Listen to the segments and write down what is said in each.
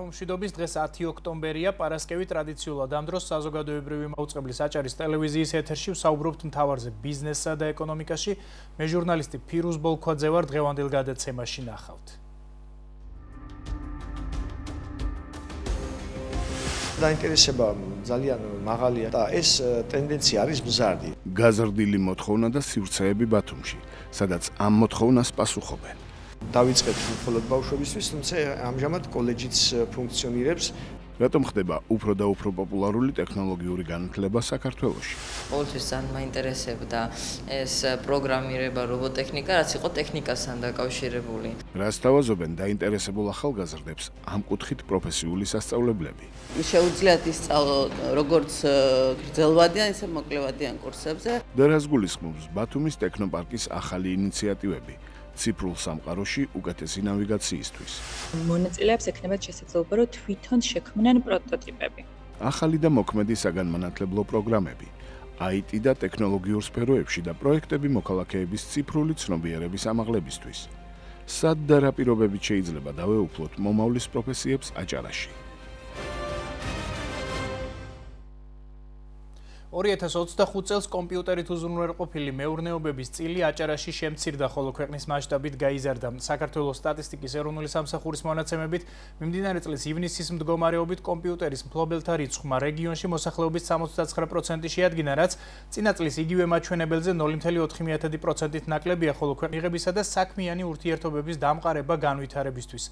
მშვიდობის დღეს 10 ოქტომბერია, პარასკევი ტრადიციულად ამ დროს საზოგადოებრივი მაუწყებლის აჭარის ტელევიზიის ეთერში ვსაუბრობთ მთავარზე ბიზნესსა და ეკონომიკაში. მე ჟურნალისტი ფირუზ ბოლქვაძე ვარ, დღევანდელ გადაცემაში ნახავთ. დაინტერესება ძალიან მაღალია და ეს ტენდენცია არის მზარდი. გაზრდილი მოთხოვნა და სივრცეები ბათუმში, სადაც ამ მოთხოვნას პასუხობენ. დავიწყეთ მხოლოდ ბავშვებისთვის, თუმცა ამჟამად კოლეჯიც ფუნქციონირებს. რატომ ხდება უფრო და უფრო პოპულარული ტექნოლოგიური განათლება საქართველოში? ყოველთვის ძალიან მაინტერესებდა ეს პროგრამირება, რობოტექნიკა, რაც იყო ტექნიკასთან დაკავშირებული. რას თავაზობენ დაინტერესებულ ახალგაზრდებს ამ კუთხით პროფესიული სასწავლებლები? შეუძლიათ ისწავლო როგორც გრძელვადიან, ისე მოკლევადიან კურსებზე. და რას გულისხმობს ბათუმის ტექნოპარკის ახალი ინიციატივები? ციფრულ სამყაროში უკეთესი ნავიგაციისთვის. მონაწილეებს ექნებათ შესაძლებლობა, რომ თვითონ შექმნან პროტოტიპები. ახალი და მოქმედი საგანმანათლებლო პროგრამები, IT და ტექნოლოგიურ სფეროებში და პროექტები მოქალაქეების ციფრული ცნობიერების ამაღლებისთვის. სად და რა პირობებით შეიძლება დავეუფლოთ მომავლის პროფესიებს აჭარაში? 2025 წელს კომპიუტერით უზრუნველყოფილი მეურნეობების წილი აჭარაში შემცირდა, ხოლო ქვეყნის მასშტაბით გაიზარდა. საქართველოს სტატისტიკის ეროვნული სამსახურის მონაცემებით, მიმდინარე წლის ივნისის მდგომარეობით კომპიუტერის მფლობელთა რიცხვმა რეგიონში მოსახლეობის 69% შეადგინა, რაც წინა წლის იგივე მაჩვენებელზე 0.4%-ით ნაკლებია, ხოლო ქვეყნიღებისა და საქმიანი ურთიერთობების დამყარება განვითარებისთვის.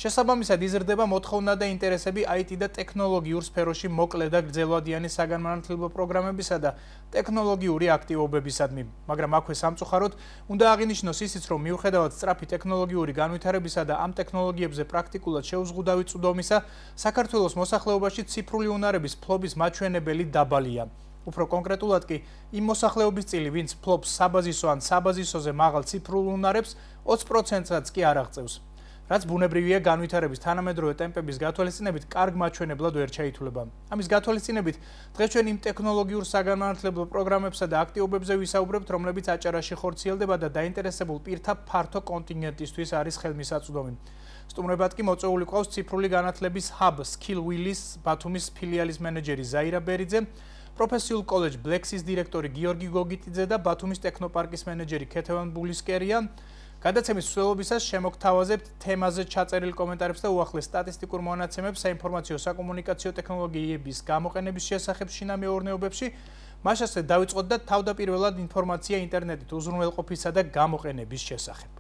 შესაბამისად იზრდება მოთხოვნა და ინტერესები IT და ტექნოლოგიურ სფეროში მოკლე და გრძელვადიანი საგანმანათლებლო პროგრამებისა და ტექნოლოგიური აქტივობებისადმი. მაგრამ აქვე სამწუხაროდ უნდა აღინიშნოს ისიც, რომ მიუხედავად სწრაფი ტექნოლოგიური განვითარებისა და ამ ტექნოლოგიებზე პრაქტიკულად შეუზღუდავი წვდომისა, საქართველოს მოსახლეობაში ციფრული უნარების ფლობის მაჩვენებელი დაბალია. უფრო კონკრეტულად კი, იმ მოსახლეობის წილი, ვინც ფლობს საბაზისო ან საბაზისოზე მაღალ ციფრულ უნარებს, 20%-ს კი არ აღწევს. რაც ბუნებრივია განვითარების თანამედროვე ტემპების გათვალისწინებით კარგ მაჩვენებლად ვერ ჩაითვლება. ამის გათვალისწინებით დღეს ჩვენ იმ ტექნოლოგიურ საგანმანათლებლო პროგრამებსა და აქტივობებზე ვისაუბრებთ, რომლებიც აჭარაში ხორციელდება და დაინტერესებულ პირთა ფართო კონტინგენტისთვის არის ხელმისაწვდომი. სტუმრებად კი მოწვეული ყავს ციფრული განათლების hub Skillwheels ბათუმის ფილიალის მენეჯერი ზაირა ბერიძე, პროფესიულ კოლეჯ Blexis დირექტორი გიორგი გოგიტიძე და ბათუმის ტექნოპარკის მენეჯერი ქეთევან ბულისკერია. გადაცემის მსვლელობისას შემოგთავაზებთ თემაზე ჩაწერილ კომენტარებს და უახლეს სტატისტიკურ მონაცემებს საინფორმაციო საკომუნიკაციო ტექნოლოგიების გამოყენების შესახებ შინა მეურნეობებში. მაშასე დავიწყოთ და თავდაპირველად ინფორმაცია ინტერნეტით უზრუნველყოფისა და გამოყენების შესახებ.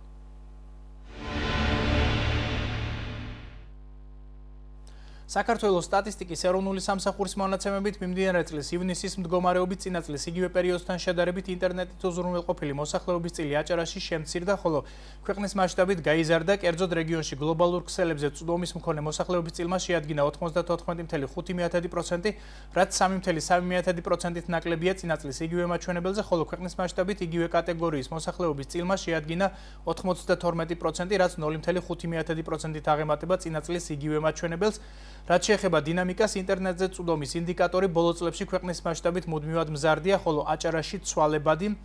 საქართველოს სტატისტიკის ეროვნული სამსახურის მონაცემებით მიმდინარე წლის ივნისის მდგომარეობით წინა წლის იგივე პერიოდთან შედარებით ინტერნეტით უზრუნველყოფილი მოსახლეობის წილი აჭარაში შემცირდა, ხოლო ქვეყნის მასშტაბით გაიზარდა. კერძოდ რეგიონში გლობალურ ქსელებზე წვდომის მქონე მოსახლეობის წილმა შეადგინა 94.5%, რაც 3.3%-ით ნაკლებია წინა წლის იგივე მაჩვენებელზე, ხოლო ქვეყნის მასშტაბით იგივე კატეგორიის მოსახლეობის წილმა შეადგინა 92%, რაც 0.5%-ით აღემატება წინა წლის იგივე მაჩვენებელს. რაც შეეხება დინამიკას, ინტერნეტზე წვდომის ინდიკატორი ბოლო წლებში ქვეყნის მასშტაბით მუდმივად მზარდია, ხოლო აჭარაში ცვალებადი.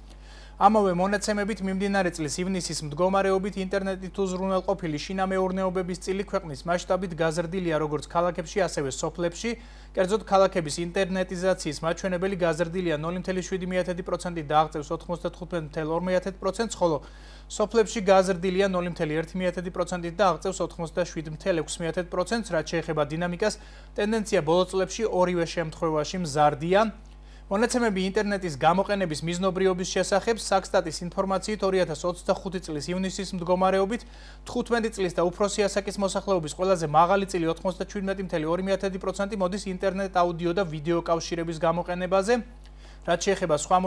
ამავე მონაცემებით მიმდინარე წლის ივნისის მდგომარეობით ინტერნეტით უზრუნველყოფილი შინა მეურნეობების წილი ქვეყნის მასშტაბით გაზრდილია როგორც ქალაქებში, ასევე სოფლებში. კერძოდ ქალაქების ინტერნეტიზაციის მაჩვენებელი გაზრდილია 0.7%-ით და აღწევს 95.2%-ს, ხოლო სოფლებში გაზრდილია 0.1%-ით და აღწევს 87.6%-ს, რაც შეეხება დინამიკას, ტენდენცია ბოლო წლებში ორივე შემთხვევაში მზარდია. მონაცემები ინტერნეტის გამოყენების მიზნობრიობის შესახებ საქსტატის ინფორმაციით 2025 წლის ივნისის მდგომარეობით 15 წლის და უფროსი ასაკის მოსახლეობის ყველაზე მაღალი წილი 97.2% მოდის ინტერნეტ, აუდიო და ვიდეო კავშირების გამოყენებაზე. რაც შეეხება სხვა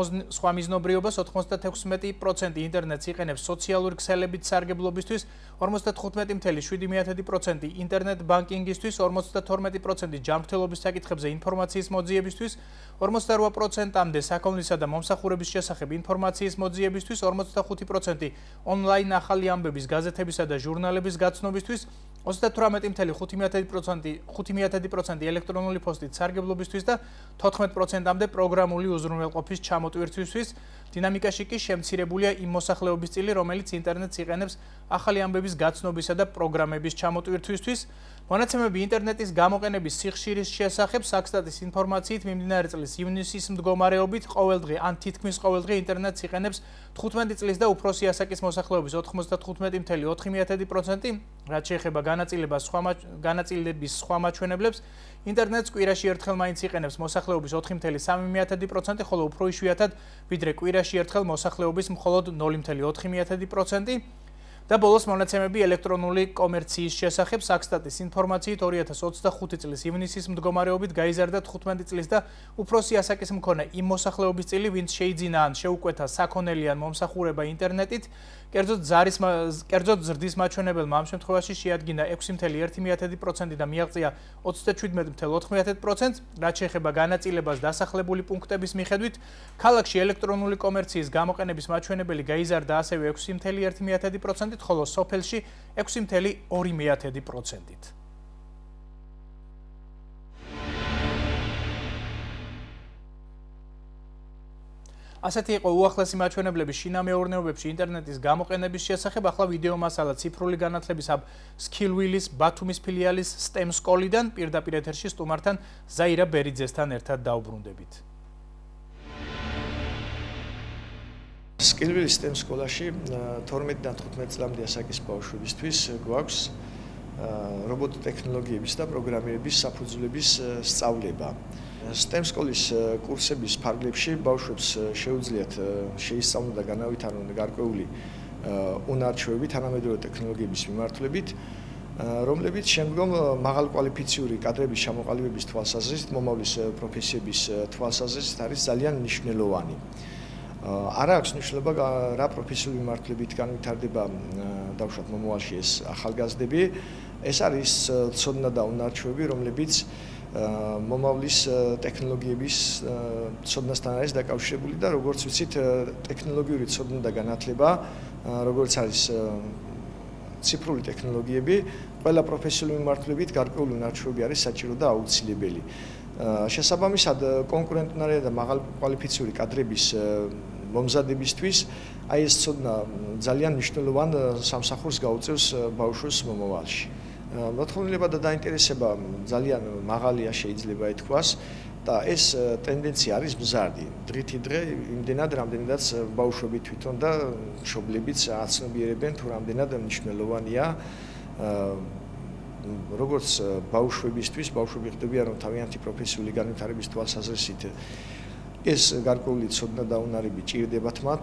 მიზნობრიობას, 96% ინტერნეტს იყენებს სოციალური ქსელებით სარგებლობისთვის, 55.7% ინტერნეტ ბანკინგისთვის, 52% ჯანმრთელობის საკითხებზე ინფორმაციის მოძიებისთვის, 48%-მდე საქონლისა და მომსახურების შესახებ ინფორმაციის მოძიებისთვის, 45% ონლაინ ახალი ამბების, გაზეთებისა და ჟურნალების გაცნობისთვის, 38.5% ელექტრონული პოსტით სარგებლობისთვის და 14%-მდე პროგრამული უზრუნველყოფის ჩამოტვირთვისთვის. დინამიკაში კი შემცირებულია იმ მოსახლეობის წილი, რომელიც ინტერნეტს იყენებს ახალი ამბების გაცნობისა და პროგრამების ჩამოტვირთვისთვის. მონაცემები ინტერნეტის გამოყენების სიხშირის შესახებ საქსტატის ინფორმაციით მიმდინარე წლის ივნისის მდგომარეობით ყოველდღე ან თითქმის ყოველდღე ინტერნეტს იყენებს 15 წლის და უფროსი ასაკის მოსახლეობის 95.4%, რაც შეეხება განაწილების სხვა მაჩვენებლებს, ინტერნეტს კვირაში ერთხელ მაინც იყენებს მოსახლეობის 4.3%, ხოლო უფრო იშვიათად, ვიდრე კვირაში ერთხელ მოსახლეობის მხოლოდ 0.4%. და ბოლოს მონაცემები ელექტრონული კომერციის შესახებ საქსტატის ინფორმაციით 2025 წლის ივნისის მდგომარეობით გაიზარდა 15 წლის და უფროსი ასაკის მქონე იმ მოსახლეობის წილი, ვინც შეიძინა ან შეუკვეთა საქონელი ან მომსახურება ინტერნეტით, კერძოდ ზრდის მაჩვენებელმა ამ შემთხვევაში შეადგინა 6.1% და მიაღწია 37.4%, რაც შეეხება განაწილებას დასახლებული პუნქტების მიხედვით, ქალაქში ელექტრონული კომერციის გამოყენების მაჩვენებელი გაიზარდა ასევე 6.1%, ხოლო სოფელში 6.2%. ასეთი იყო უახლესი მაჩვენებლები შინამეურნეობებში ინტერნეტის გამოყენების შესახებ. ახლა ვიდეო მასალა ციფრული განათლების hub Skillwheel-ის ბათუმის ფილიალის STEM სკოლიდან პირდაპირ ეთერში სტუმართან ზაირა ბერიძესთან ერთად დავბრუნდებით. Skillwheel-ის STEM სკოლაში 12-დან 15 წლამდე ასაკის ბავშვებისთვის გვაქვს რობოტ ტექნოლოგიების და პროგრამირების საფუძვლების სწავლება. STEM სკოლის კურსების ფარგლებში ბავშვებს შეუძლიათ შეისწავლონ და განავითარონ გარკვეული უნარჩვევები თანამედროვე ტექნოლოგიების მიმართულებით, რომლებიც შემდგომ მაღალკვალიფიციური კადრების ჩამოყალიბების თვალსაზრისით, მომავლის პროფესიების თვალსაზრისით არის ძალიან მნიშვნელოვანი. არ აქვს მნიშვნელობა რა პროფესიული მიმართულებით განვითარდება დავუშვათ მომავალში ეს ახალგაზრდები, ეს არის ცოდნა და უნარჩვევები, რომლებიც მომავლის ტექნოლოგიების ცოდნასთან არის დაკავშირებული და როგორც ვიცით, ტექნოლოგიური ცოდნა და განათლება, როგორც არის ციფრული ტექნოლოგიები, ყველა პროფესიული მიმართულებით გარკვეული უნარჩვევები არის საჭირო და აუცილებელი. შესაბამისად, კონკურენტუნარიანი და მაღალკვალიფიციური კადრების მომზადებისთვის აი ეს ცოდნა ძალიან მნიშვნელოვან სამსახურს გაუწევს ბავშვებს მომავალში. მოთხოვნილება და დაინტერესება ძალიან მაღალია შეიძლება ითქვას და ეს ტენდენცია არის მზარდი. დღითიდღე იმდენად, რამდენადაც ბავშვები თვითონ და მშობლებიც აცნობიერებენ თუ რამდენად მნიშვნელოვანია როგორც ბავშვებისთვის, ბავშვები ხდებიან რომ თავიანთი პროფესიული განვითარების თვალსაზრისით ეს გარკვეული ცოდნა და უნარები ჭირდებათ მათ.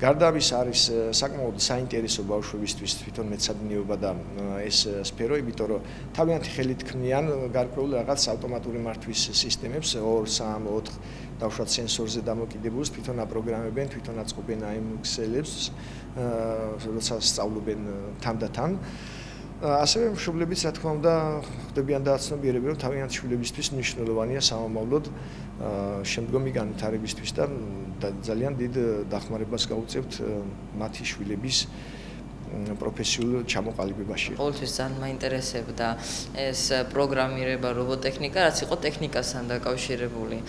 გარდა ამისა არის საკმაოდ საინტერესო ბავშვებისთვის თვითონ მეცადინეობა და ეს სფერო, იმიტომ რომ თავიანთი ხელით ქმნიან გარკვეულ რაღაც ავტომატური მართვის სისტემებს 2, 3, 4 დავუშვათ სენსორზე დამოკიდებულს, თვითონ აპროგრამებენ, თვითონ აწყობენ ამ ქსელებს, როცა სწავლობენ თანდათან. ასევე მშობლებიც რა თქმა უნდა ხდებიან და აცნობიერებენ რომ თავიანთი შვილებისთვის მნიშვნელოვანია სამომავლოდ შემდგომი განვითარებისთვის და ძალიან დიდ დახმარებას გაუწევთ მათი შვილების პროფესიულ ჩამოყალიბებაში. ყოველთვის ძალიან მაინტერესებდა ეს პროგრამირება, რობოტექნიკა, რაც იყო ტექნიკასთან დაკავშირებული.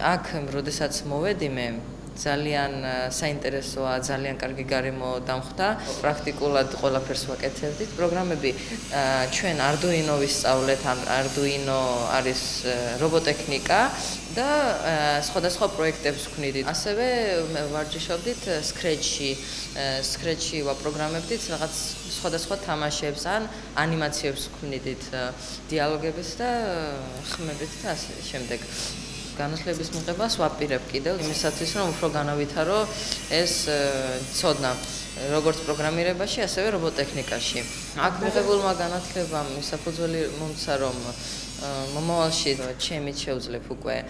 აქ, როდესაც მოვედი მე ძალიან საინტერესოა, ძალიან კარგი გარემო დამხვდა. პრაქტიკულად ყველაფერს ვაკეთებდით. პროგრამები ჩვენ Arduino ვისწავლეთ, Arduino არის რობოტექნიკა და სხვადასხვა პროექტებს ვქმნიდით. ასევე ვარჯიშობდით Scratch-ში ვაპროგრამებდით რაღაც სხვადასხვა თამაშებს ან ანიმაციებს ვქმნიდით, დიალოგების და ხმებით და ასე შემდეგ. განათლების მიღებას ვაპირებ კიდევ იმისათვის, რომ უფრო განავითარო ეს ცოდნა, როგორც პროგრამირებაში, ასევე რობოტექნიკაში. აქ მიღებულმა განათლებამ საფუძველი მომცა, რომ მომავალში ჩემით შევძლებ უკვე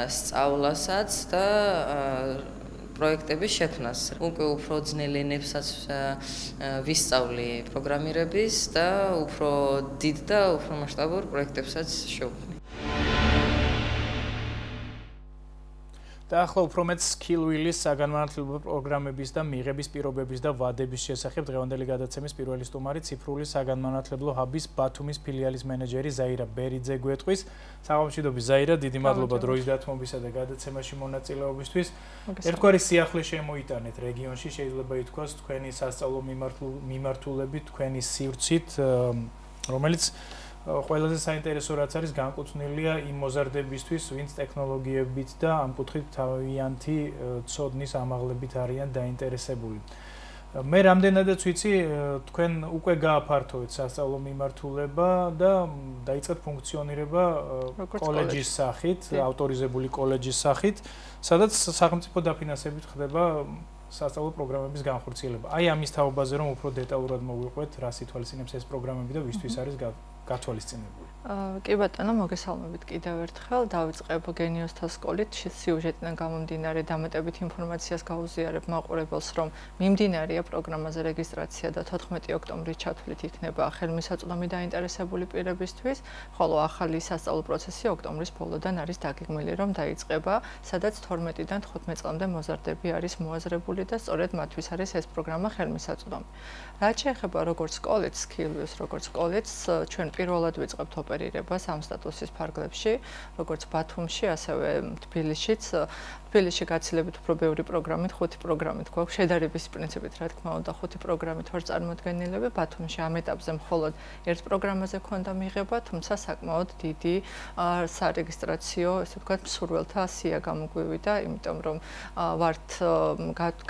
სწავლასაც და პროექტების შექმნას. უკვე უფრო ძნელი ენებსაც ვისწავლი პროგრამირების და უფრო დიდ და უფრო მასშტაბურ პროექტებსაც შევქმნი. და ახლა უფრო მეტ SkillWheel-ის საგანმანათლებლო პროგრამების და მიღების პირობების და ვადების შესახებ დღევანდელი გადაცემის პირველი სტუმარი ციფრული საგანმანათლებლო ჰაბის ბათუმის ფილიალის მენეჯერი ზაირა ბერიძე გვეტყვის. საღამოშიდობის ზაირა, დიდი მადლობა დროის დათმობისა და გადაცემაში მონაწილეობისთვის. ერთგვარი სიახლე შემოიტანეთ რეგიონში, შეიძლება ითქვას თქვენი სასწავლო მიმართულებით, თქვენი სივრცით, რომელიც ყველაზე საინტერესო რაც არის განკუთვნილია იმ მოზარდებისთვის, ვინც ტექნოლოგიებით და ამ კუთხით თავიანთი ცოდნის ამაღლებით არიან დაინტერესებული. მე რამდენადაც ვიცი, თქვენ უკვე გააფართოვეთ სასწავლო მიმართულება და დაიწყეთ ფუნქციონირება კოლეჯის სახით, ავტორიზებული კოლეჯის სახით, სადაც სახელმწიფო დაფინანსებით ხდება სასწავლო პროგრამების განხორციელება. აი ამის თაობაზე რომ უფრო დეტალურად მოვიყვეთ, რა სითვალისწინებს ეს პროგრამები და ვისთვის არის გათვალისწინებული. კი ბატონო, მოგესალმებით კიდევ ერთხელ. დავიწყებ გენიოსთა სკოლით სიუჟეტიდან გამომდინარე დამატებით ინფორმაციას გაუზიარებ მაყურებელს, რომ მიმდინარეა პროგრამაზე რეგისტრაცია და 14 ოქტომბრის ჩათვლით იქნება ხელმისაწვდომი დაინტერესებული პირებისთვის, ხოლო ახალი სასწავლო პროცესი ოქტომბრის ბოლოდან არის დაგეგმილი, რომ დაიწყება, სადაც 12-დან 15 წლამდე მოზარდები არის მოაზრებული და სწორედ მათთვის არის ეს პროგრამა ხელმისაწვდომი. რაც შეეხება როგორც კოლეჯს, SkillWheel-ს, როგორც კოლეჯს, ჩვენ პირველად ვიწყებთ ოპერირებას ამ სტატუსის ფარგლებში, როგორც ბათუმში, ასევე თბილისშიც. თბილისში გაცილებით უფრო ბევრი პროგრამით, 5 პროგრამით გვაქვს შედარების პრინციპით, რა თქმა უნდა, 5 პროგრამით ვარ წარმოდგენილები. ბათუმში ამ ეტაპზე მხოლოდ ერთ პროგრამაზე ქონდა მიღება, თუმცა საკმაოდ დიდი სარეგისტრაციო, ესე ვთქვათ, მსურველთა სია გამოგვივიდა, იმიტომ რომ ვართ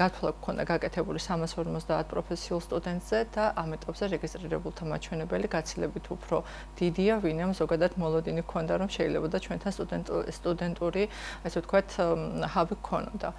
გათვლა გქონდა გაკეთებული 350 პროფესიულ სტუდენტზე და ამ ეტაპზე რეგისტრირებულთა მაჩვენებელი გაცილებით უფრო დიდია, ვინმე ზოგადად მოლოდინი გქონდა, რომ შეიძლება და ჩვენთან სტუდენტური, ესე ვთქვათ, ჰაბი გქონოდა.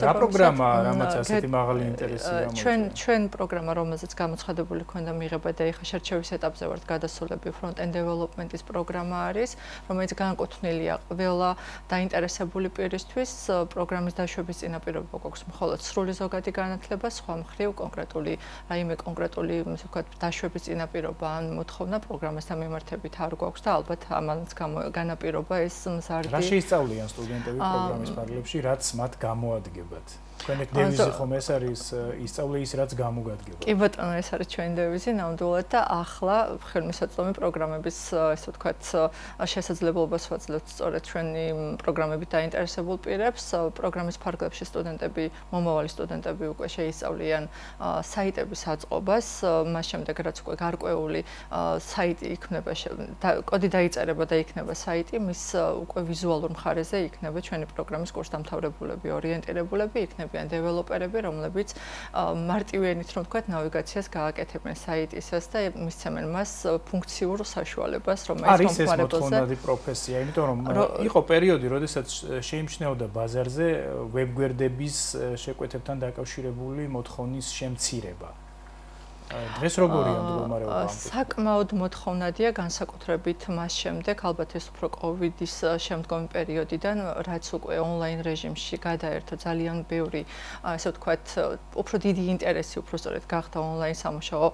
რა პროგრამა, რამაც ასეთი მაღალი ინტერესი გამოიწვია? ჩვენ პროგრამა, რომელზეც გამოცხადებული ქონდა მიღება და ეხა შერჩევის ეტაპზე ვართ გადასულები, front-end development-ის პროგრამა არის, რომელიც განკუთვნილია ყველა დაინტერესებული პირისთვის. პროგრამის დაშვების წინაპირობა გვაქვს მხოლოდ სრული ზოგადი განათლება, სხვა მხრივ კონკრეტული, რაიმე კონკრეტული, ასე ვთქვათ, დაშვების წინაპირობა ან მოთხოვნა პროგრამასთან მიმართებით არ გვაქვს და ალბათ ამანაც განაპირობა ეს მზარდი. რა შეისწავლიან სტუდენტები პროგრამის ფარგლებში? რაც მათ გამოადგებათ. თქვენი დევიზი ხომ ეს არის ისწავლე ის რაც გამოგადგება. კი ბატონო, ეს არის ჩვენი დევიზი ნამდვილად და ახლა ხელმისაწვდომი პროგრამების, ესე ვთქვათ, შესაძლებლობას ვაძლევთ სწორედ ჩვენი პროგრამებით დაინტერესებულ პირებს. პროგრამის ფარგლებში სტუდენტები, მომავალი სტუდენტები უკვე შეისწავლიან საიტების აწყობას, მას შემდეგ რაც უკვე გარკვეული საიტი იქნება, კოდი დაიწერება და იქნება საიტი, მის უკვე ვიზუალურ მხარეზე იქნება ჩვენი პროგრამის კურსდამთავრებულები, ორიენტირებულები, იქნება დეველოპერები, რომლებიც მარტივენით, რომ ვთქვათ, ნავიგაციას გააკეთებენ საიტისას და მისცემენ მას ფუნქციურ საშუალებას, რომელიც არის ეს მოთხოვნადი პროფესია, იმიტომ რომ იყო პერიოდი, როდესაც შეიმჩნეოდა ბაზარზე ვებგვერდების შეკვეთებთან დაკავშირებული მოთხოვნის შემცირება. დღეს როგორია მდგომარეობა? საკმაოდ მოთხოვნადია, განსაკუთრებით მას შემდეგ, ალბათ ეს უფრო კოვიდის შემდგომი პერიოდიდან, რაც უკვე ონლაინ რეჟიმში გადაერთო ძალიან ბევრი, ასე ვთქვათ, უფრო დიდი ინტერესი, უფრო სწორედ გახდა ონლაინ სამუშაო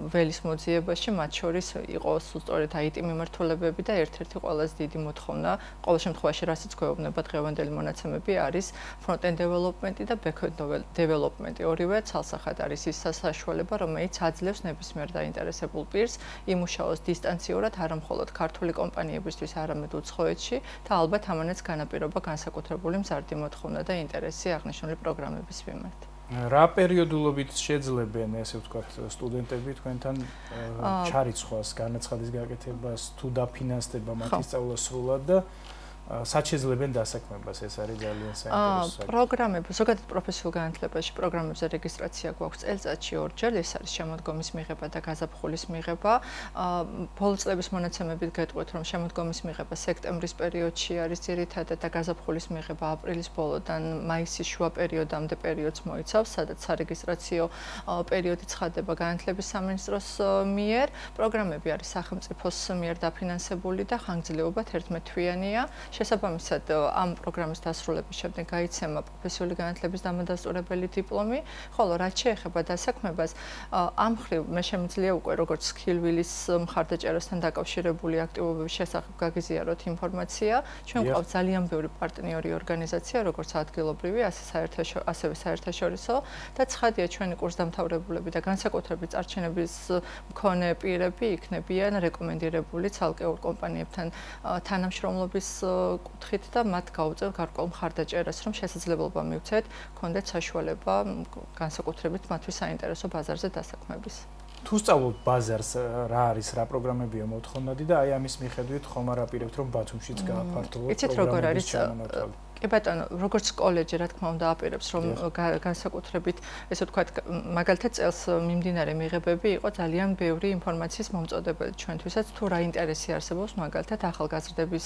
ველის მოძიებაში, მათ შორის იყო სწორედ IT მიმართულებები და ერთ-ერთი ყველაზე დიდი მოთხოვნა, ყოველ შემთხვევაში, რასაც გვეუბნება დღევანდელი მონაცემები, არის front-end development და back-end development. ორივე ცალსახად არის ის საშუალება, რომელიც აძლევს ნებისმიერ დაინტერესებულ პირს იმუშაოს დისტანციურად არა მხოლოდ ქართული კომპანიებისთვის, არამედ უცხოეთში და ალბათ ამანაც განაპირობა განსაკუთრებული მზარდი მოთხოვნა და ინტერესი აღნიშნული პროგრამების მიმართ. რა პერიოდულობით შეძლებენ, ესე ვთქვათ, სტუდენტები თქვენთან ჩარიცხვას, განაცხადის გაკეთებას, თუ დაფინანსდება მათი სწავლა სრულად და საჩეძლებენ დასაქმებას, ეს არის ძალიან საინტერესო. პროგრამები, ზოგადად პროფესიულ განათლებაში პროგრამებზე რეგისტრაცია გვაქვს წელიწადში 2 ჯერ, ეს არის შემოდგომის მიღება და გაზაფხულის მიღება. ბოლო წლების მონაცემებით გეტყვით, რომ შემოდგომის მიღება სექტემბრის პერიოდში არის ძირითადად და გაზაფხულის მიღება აპრილის ბოლოდან მაისის შუა პერიოდამდე პერიოდს მოიცავს, სადაც სარეგისტრაციო პერიოდი ცხადდება განათლების სამინისტროს მიერ. პროგრამები არის სახელმწიფოს მიერ დაფინანსებული და ხანგრძლივობა 11 თვიანია. შესაბამისად ამ პროგრამის დასრულების შემდეგ გაიცემა პროფესიული განათლების დამადასტურებელი დიპლომი, ხოლო რაც შეეხება დასაქმებას, ამ მხრივ მე შემიძლია უკვე როგორც სქილვილის მხარდაჭერასთან დაკავშირებული აქტივობების შესახებ გაგიზიაროთ ინფორმაცია. ჩვენ გვყავს ძალიან ბევრი პარტნიორი ორგანიზაცია, როგორც ადგილობრივი, ასევე საერთაშორისო და ცხადია ჩვენი კურსდამთავრებულები და განსაკუთრებით წარჩენების მქონე პირები იქნებიან რეკომენდირებული ცალკეულ კომპანიებთან თანამშრომლობის კუთხით და მათ გაუწევთ გარკვეულ მხარდაჭერას, რომ შესაძლებლობა მივცეთ, გქონდეთ საშუალება განსაკუთრებით მათთვის საინტერესო ბაზარზე დასაქმების. თუ სწავლობთ ბაზარს, რა არის, რა პროგრამებია მოთხოვნადი და აი ამის მიხედვით ხომ არ აპირებთ, რომ ბათუმშიც გააფართოვოთ პროგრამების ჩამონათვალი. კი ბატონო, როგორც კოლეჯი, რა თქმა უნდა, აპირებს, რომ განსაკუთრებით, ესე ვთქვათ, მაგალითად წელს მიმდინარე მიღებები იყო ძალიან ბევრი ინფორმაციის მომწოდებელი ჩვენთვისაც, თუ რა ინტერესი არსებობს, მაგალითად, ახალგაზრდების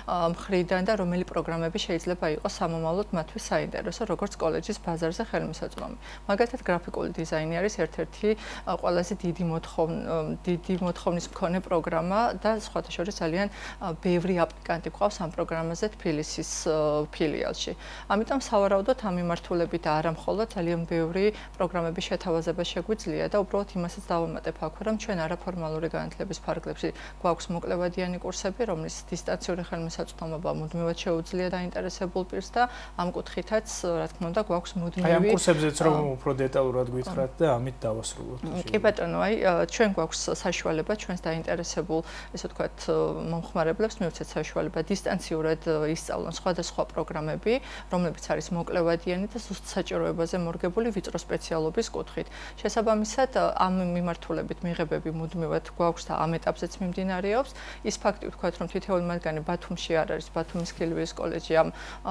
მხრიდან და რომელი პროგრამები შეიძლება იყოს სამომავლოდ მათთვის საინტერესო, როგორც კოლეჯის ბაზარზე ხელმისაწვდომი. მაგალითად, გრაფიკული დიზაინი არის ერთ-ერთი ყველაზე დიდი მოთხოვნის მქონე პროგრამა და სხვათა შორის ძალიან ბევრი აპლიკანტი გვყავს ამ პროგრამაზე თბილისის ფილიალში. ამიტომ სავარაუდოდ ამ მიმართულებით არა მხოლოდ ძალიან ბევრი პროგრამების შეთავაზება შეგვიძლია და უბრალოდ იმასაც დავამატებ აქვე, რომ ჩვენ არაფორმალური განათლების ფარგლებში გვაქვს მოკლევადიანი კურსები, რომლის დისტანციური ხელმისაწვდომობა მუდმივად შეუძლია დაინტერესებულ პირს და ამ კუთხითაც, რა თქმა უნდა, გვაქვს მუდმივი. აი ამ კურსებზეც რომ უფრო დეტალურად გითხრათ და ამით დავასრულოთ. კი ბატონო, აი ჩვენ გვაქვს საშუალება ჩვენს დაინტერესებულ, ესე ვთქვათ, მომხმარებლებს მივცეთ საშუალება დისტანციურად ისწავლონ სხვადასხვა პროგრამები, რომლებიც არის მოკლევადიანი და ზუსტ საჭიროებაზე მორგებული ვიწრო სპეციალობის კუთხით. შესაბამისად, ამ მიმართულებით მიღებები მუდმივად გვაქვს და ამ ეტაპზეც მიმდინარეობს. ის ფაქტი ვთქვათ, რომ თითოეული მათგანი ბათუმში არ არის, ბათუმის სქილვილის კოლეჯი ამ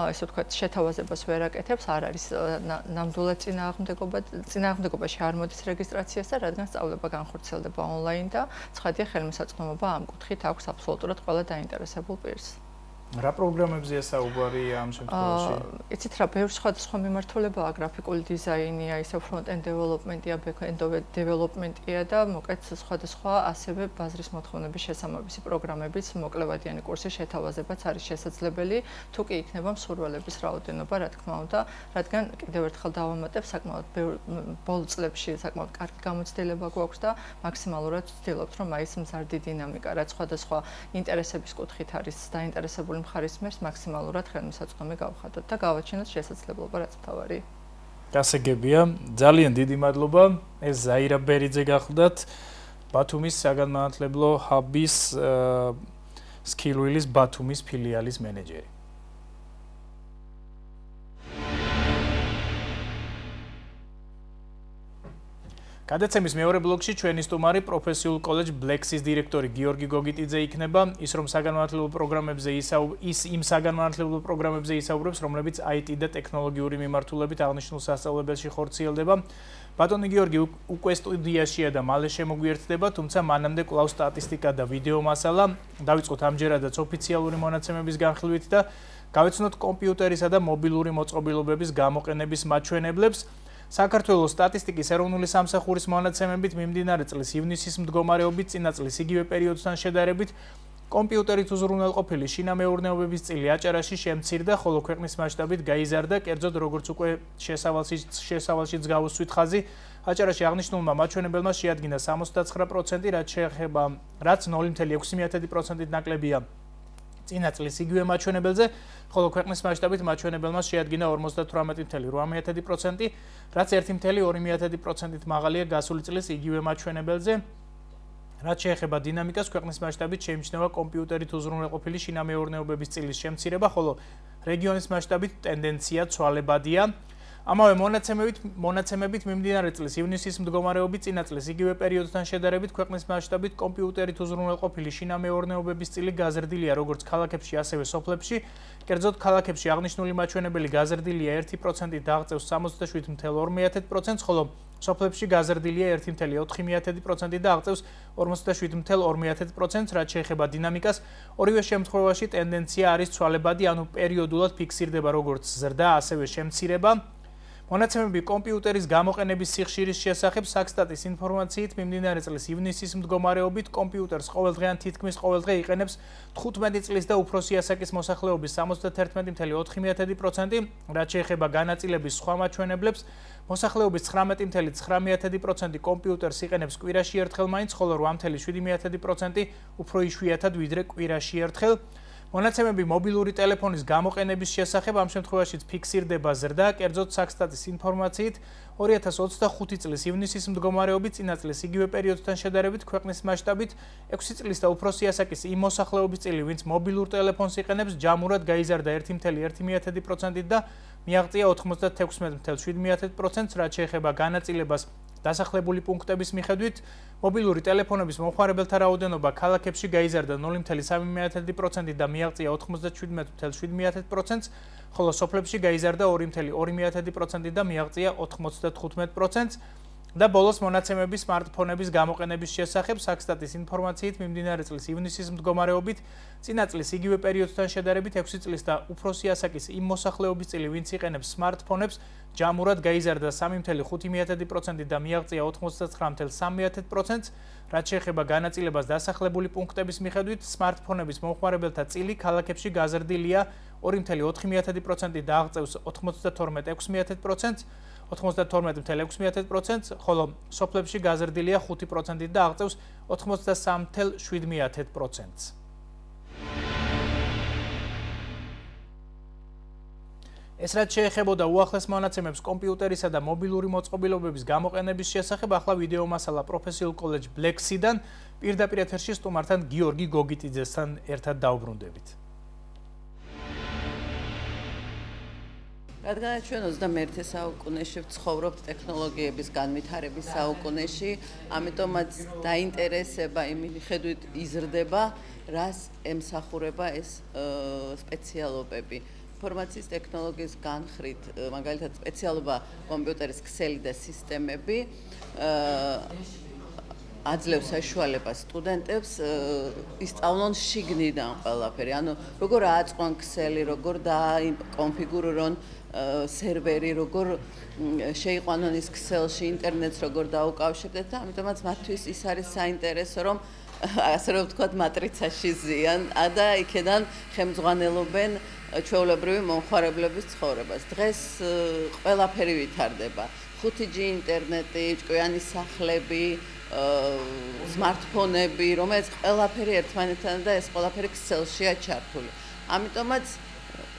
ესე ვთქვათ შეთავაზებას ვერ აკეთებს, არ არის ნამდვილად წინააღმდეგობაში არ მოდის რეგისტრაციას და რადგან სწავლება განხორციელდება ონლაინ და ცხადია ხელმისაწვდომობა ამ კუთხით აქვს აბსოლუტურად ყველა დაინტერესებულ პირს. რა პროგრამებზეა საუბარი ამ შემთხვევაში? იცით რა, ბევრი სხვადასხვა მიმართულებაა, გრაფიკული დიზაინია, ისე front-end development-ია, back-end development-ია და მოკლედ სხვადასხვა ასევე ბაზრის მოთხოვნების შესამოებისი პროგრამების მოკლევადიანი კურსის შეთავაზებაც არის შესაძლებელი, თუ კი იქნება მსურველების რაოდენობა, რა თქმა უნდა, რადგან კიდევ ერთხელ დავამატებ, საკმაოდ ბოლო წლებში საკმაოდ კარგი გამოცდილება გვაქვს და მაქსიმალურად ვცდილობთ, რომ აი ეს მზარდი დინამიკა, რაც სხვადასხვა ინტერესების კუთხით არის დაინტერესებული მხარის მერს მაქსიმალურად ხელმისაწვდომი გავხადოთ და გავაჩინოთ შესაძლებლობა, რაც მთავარი. გასაგებია, ძალიან დიდი მადლობა. ეს ზაირა ბერიძე გახლდათ, ბათუმის საგანმანათლებლო ჰაბის სქილვილის ბათუმის ფილიალის მენეჯერი. გადაცემის მეორე ბლოკში ჩვენი სტუმარი პროფესიულ კოლეჯ ბლექსის დირექტორი გიორგი გოგიტიძე იქნება. ის რომ საგანმანათლებლო პროგრამებზე ისაუბრებს, რომლებიც IT და ტექნოლოგიური მიმართულებით აღნიშნულ სასწავლებელში ხორციელდება. ბატონი გიორგი უკვე სტუდიაშია და მალე შემოგვიერთდება, თუმცა მანამდე კვლავ სტატისტიკა და ვიდეო მასალა. დავიწყოთ ამჯერადაც ოფიციალური მონაცემების განხილვით და გავეცნოთ კომპიუტერისა და მობილური მოწყობილობების გამოყენების მაჩვენებლებს. საქართველოს სტატისტიკის ეროვნული სამსახურის მონაცემებით მიმდინარე წლის ივნისის მდგომარეობით წინა წლის იგივე პერიოდთან შედარებით კომპიუტერით უზრუნველყოფილი შინამეურნეობების წილი აჭარაში შემცირდა, ხოლო ქვეყნის მასშტაბით გაიზარდა, კერძოდ როგორც უკვე შესავალშიც გავუსვით ხაზი, აჭარაში აღნიშნულმა მაჩვენებელმა შეადგინა 69%, რაც 0.6%-ით ნაკლებია წინა წლის იგივე მაჩვენებელზე, ხოლო ქვეყნის მასშტაბით მაჩვენებელმა შეადგინა 58.8%, რაც 1.2%-ით მაღალია გასული წლის იგივე მაჩვენებელზე. რაც შეეხება დინამიკას, ქვეყნის მასშტაბით შეიმჩნევა კომპიუტერით უზრუნველყოფილი შინამეურნეობების წილის შემცირება, ხოლო რეგიონის მასშტაბით ტენდენცია ცვალებადია. ამავე მონაცემებით მიმდინარე წლის ივნისის მდგომარეობით წინა წლის იგივე პერიოდთან შედარებით ქვეყნის მასშტაბით კომპიუტერით უზრუნველყოფილი შინამეურნეობების წილი გაზრდილია როგორც ქალაქებში, ასევე სოფლებში. კერძოდ ქალაქებში აღნიშნული მაჩვენებელი გაზრდილია 1%-ით და აღწევს 67.2%-ს, ხოლო სოფლებში გაზრდილია 1.4%-ით და აღწევს 47.2%-ს, რაც შეეხება დინამიკას, ორივე შემთხვევაში ტენდენცია არის ცვალებადი, ანუ პერიოდულად ფიქსირდება როგორც ზრდა, ასევე შემცირება. მონაცემები კომპიუტერის გამოყენების სიხშირის შესახებ Sakstat-ის ინფორმაციით მიმდინარე წლის ივნისის მდგომარეობით კომპიუტერს ყოველდღიან თითქმის ყოველდღე იყენებს 15 წლის და უფროსი ასაკის მოსახლეობის 71.4%, რაც შეეხება განაწილების სხვა მაჩვენებლებს, მოსახლეობის 19.9% კომპიუტერს იყენებს კვირაში ერთხელ მაინც, ხოლო 8.7% უფრო იშვიათად ვიდრე კვირაში ერთხელ. მონაცემები მობილური ტელეფონის გამოყენების შესახებ ამ შემთხვევაშიც ფიქსირდება ზრდა, კერძოდ Sakstat-ის ინფორმაციით 2025 წლის ივნისის მდგომარეობით წინა წლის იგივე პერიოდთან შედარებით ქვეყნის მასშტაბით 6 წლის და უფროსი ასაკის იმ მოსახლეობის წილი, ვინც მობილურ ტელეფონს იყენებს, ჯამურად გაიზარდა 1.1%-ით და მიაღწია 96.7%-ს, რაც შეეხება განაწილებას დასახლებული პუნქტების მიხედვით, მობილური ტელეფონების მომხმარებელთა რაოდენობა ქალაქებში გაიზარდა 0.3%-ით და მიაღწია 97.7%-ს, ხოლო სოფლებში გაიზარდა 2.2%-ით და მიაღწია 95%-ს. და ბოლოს მონაცემები smartphone-ების გამოყენების შესახებ Sakstat-ის ინფორმაციით მიმდინარე წლის ივნისის მდგომარეობით წინა წლის იგივე პერიოდთან შედარებით 6 წლის და უფროსი ასაკის იმ მოსახლეობის წილი, ვინც იყენებს smartphone-ებს, ჯამურად გაიზარდა 3.5%-ით და მიაღწია 99.3%-ს, რაც შეეხება განაწილებას დასახლებული პუნქტების მიხედვით, smartphone-ების მომხმარებელთა წილი ქალაქებში გაზრდილია 2.4%-ით და აღწევს 92.6%-ს, 92.6%-ს, ხოლო სოფლებში გაზრდილია 5%-ით და აღწევს 83.7%-ს. ეს რაც შეეხებოდა უახლეს მონაცემებს კომპიუტერისა და მობილური მოწყობილობების გამოყენების შესახებ, ახლა ვიდეო მასალა პროფესიულ კოლეჯ Black-დან პირდაპირ ეთერში სტუმართან გიორგი გოგიტიძესთან ერთად დავბრუნდებით. რადგან ჩვენ 21 საუკუნეში ვცხოვრობთ ტექნოლოგიების განვითარების საუკუნეში, ამიტომაც დაინტერესება იმის მიხედვით იზრდება, რას ემსახურება ეს სპეციალობები. ინფორმაციის ტექნოლოგიის განხრით, მაგალითად სპეციალობა კომპიუტერის ქსელი და სისტემები აძლევს საშუალებას სტუდენტებს ისწავლონ შიგნიდან ყველაფერი. ანუ როგორ აწყონ ქსელი, როგორ დააკონფიგურონ სერვერი, როგორ შეიყვანონ ის ქსელში ინტერნეტს, როგორ დაუკავშირდეთ და ამიტომაც მათთვის ის არის საინტერესო, რომ ასე რომ ვთქვათ, მატრიცაში ზიან და იქიდან ხელმძღვანელობენ ჩვეულებრივი მომხმარებლების ცხოვრებას. დღეს ყველაფერი ვითარდება. 5G ინტერნეტი, ჭკვიანი სახლები, smartphone-ები, რომელიც ყველაფერი ერთმანეთთან და ეს ყველაფერი ქსელშია ჩართული. ამიტომაც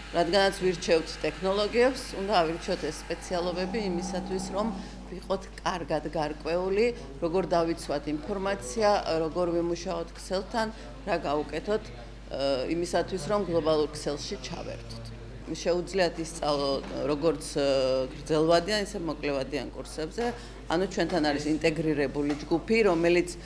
რადგანაც ვირჩევთ ტექნოლოგიებს, უნდა ავირჩიოთ ეს სპეციალობები იმისათვის, რომ ვიყოთ კარგად გარკვეული, როგორ დავიცვათ ინფორმაცია, როგორ ვიმუშაოთ ქსელთან, რა გავუკეთოთ იმისათვის, რომ გლობალურ ქსელში ჩავერთოთ. შეუძლიათ ისწავლო როგორც გრძელვადიან, ისე მოკლევადიან კურსებზე. ანუ ჩვენთან არის ინტეგრირებული ჯგუფი, რომელიც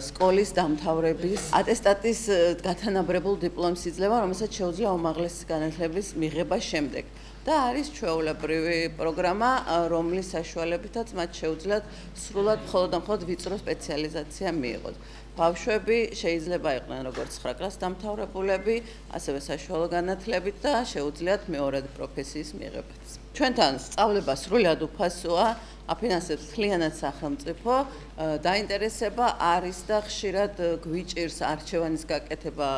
სკოლის დამთავრების ატესტატის გათანაბრებულ დიპლომს იძლევა, რომელსაც შეუძლია უმაღლესი განათლების მიღება შემდეგ. და არის ჩვეულებრივი პროგრამა, რომლის საშუალებითაც მათ შეუძლიათ სრულად მხოლოდ ვიწრო სპეციალიზაცია მიიღოთ. ბავშვები შეიძლება იყვნენ როგორც 9 კლასს დამთავრებულები, ასევე საშუალო განათლებით და შეუძლიათ მეორად პროფესიის მიღებაც. ჩვენთან სწავლება სრულად უფასოა, აფინანსებს მთლიანად სახელმწიფო, დაინტერესება არის და ხშირად გვიჭირს არჩევანის გაკეთება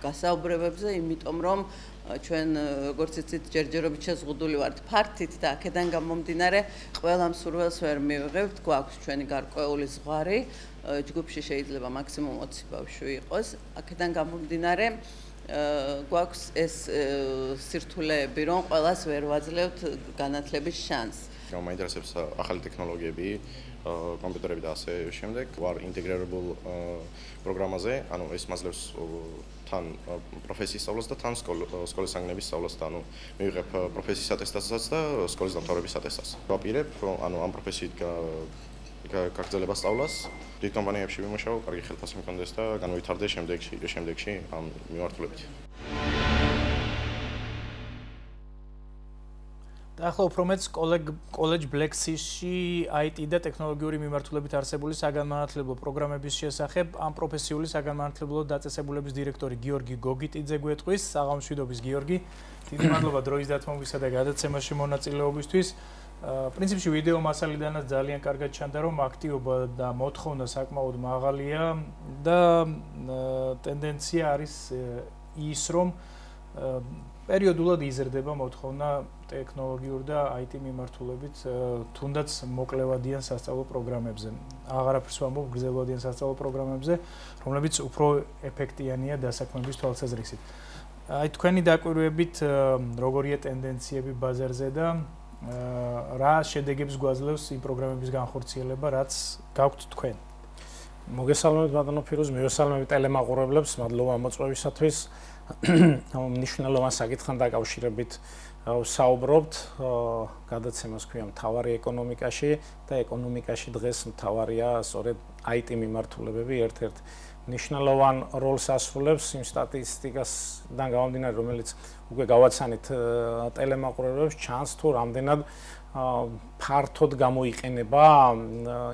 გასაუბრებებზე, იმიტომ რომ ჩვენ როგორც იცით ჯერჯერობით შეზღუდული ვართ ფართით და აქედან გამომდინარე ყველა მსურველს ვერ მივიღებთ, გვაქვს ჩვენი გარკვეული ზღვარი, ჯგუფში შეიძლება მაქსიმუმ 20 ბავშვი იყოს, აქედან გამომდინარე გვაქვს ეს სირთულეები, რომ ყველას ვერ ვაძლევთ განათლების შანსს. მაინტერესებს ახალი ტექნოლოგიები, კომპიუტერები და ასე შემდეგ. ვარ ინტეგრირებულ პროგრამაზე, ანუ ეს მაძლევს თან პროფესიის სწავლას და თან სკოლის საგნების სწავლას და ანუ მივიღებ პროფესიის ატესტატსაც და სკოლის დამთავრების ატესტატს. ვაპირებ, ანუ ამ პროფესიით გაგრძელება სწავლას, დიდ კომპანიებში ვიმუშაო, კარგი ხელფასი მქონდეს და განვითარდე შემდეგში ამ მიმართულებით. ახლა უფრო მეც კოლეჯ ბლექსიში IT და ტექნოლოგიური მიმართულებით არსებული საგანმანათლებლო პროგრამების შესახებ ამ პროფესიული საგანმანათლებლო დაწესებულების დირექტორი გიორგი გოგიტიძე გვეტყვის. საღამოშვიდობის გიორგი, დიდი მადლობა დროის დათმობისა და გადაცემაში მონაწილეობისთვის. პრინციპში ვიდეო მასალიდანაც ძალიან კარგად ჩანდა, რომ აქტივობა და მოთხოვნა საკმაოდ მაღალია და ტენდენცია არის ის, რომ პერიოდულად იზრდება მოთხოვნა ტექნოლოგიურ და IT მიმართულებით, თუნდაც მოკლევადიან სასწავლო პროგრამებზე. აღარაფერს ვამბობ გრძელვადიან სასწავლო პროგრამებზე, რომლებიც უფრო ეფექტიანია დასაქმების თვალსაზრისით. აი თქვენი დაკვირვებით, როგორია ტენდენციები ბაზარზე და რა შედეგებს გვაძლევს იმ პროგრამების განხორციელება, რაც გაქვთ თქვენ? მოგესალმებით ბატონო ფიროზ, მივესალმებით ტელემაყურებლებს, მადლობა მოწვევისათვის. მნიშვნელოვან საკითხთან დაკავშირებით ვსაუბრობთ. გადაცემას ქვია მთავარი ეკონომიკაში და ეკონომიკაში დღეს მთავარია სწორედ IT მიმართულებები, ერთ-ერთ მნიშვნელოვან როლს ასრულებს იმ სტატისტიკასთან გამომდინარე, რომელიც უკვე გავაცანით ტელემაყურებლებს, ჩანს თუ რამდენად ფართოდ გამოიყენება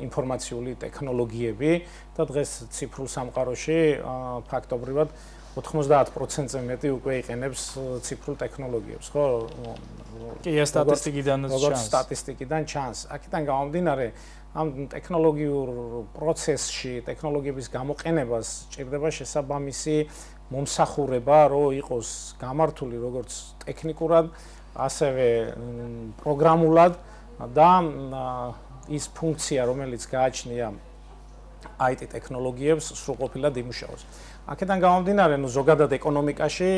ინფორმაციული ტექნოლოგიები და დღეს ციფრულ სამყაროში ფაქტობრივად 90%-ზე მეტი უკვე იყენებს ციფრულ ტექნოლოგიებს, ხო? კი, ეს სტატისტიკიდანაც ჩანს. სტატისტიკიდან ჩანს. აქედან გამომდინარე, ამ ტექნოლოგიურ პროცესში, ტექნოლოგიების გამოყენებას ჭირდება შესაბამისი მომსახურება, რომ იყოს გამართული როგორც ტექნიკურად, ასევე პროგრამულად და ის ფუნქცია, რომელიც გააჩნია IT ტექნოლოგიებს, სრულყოფილად იმუშაოს. აქედან გამომდინარე, ზოგადად ეკონომიკაში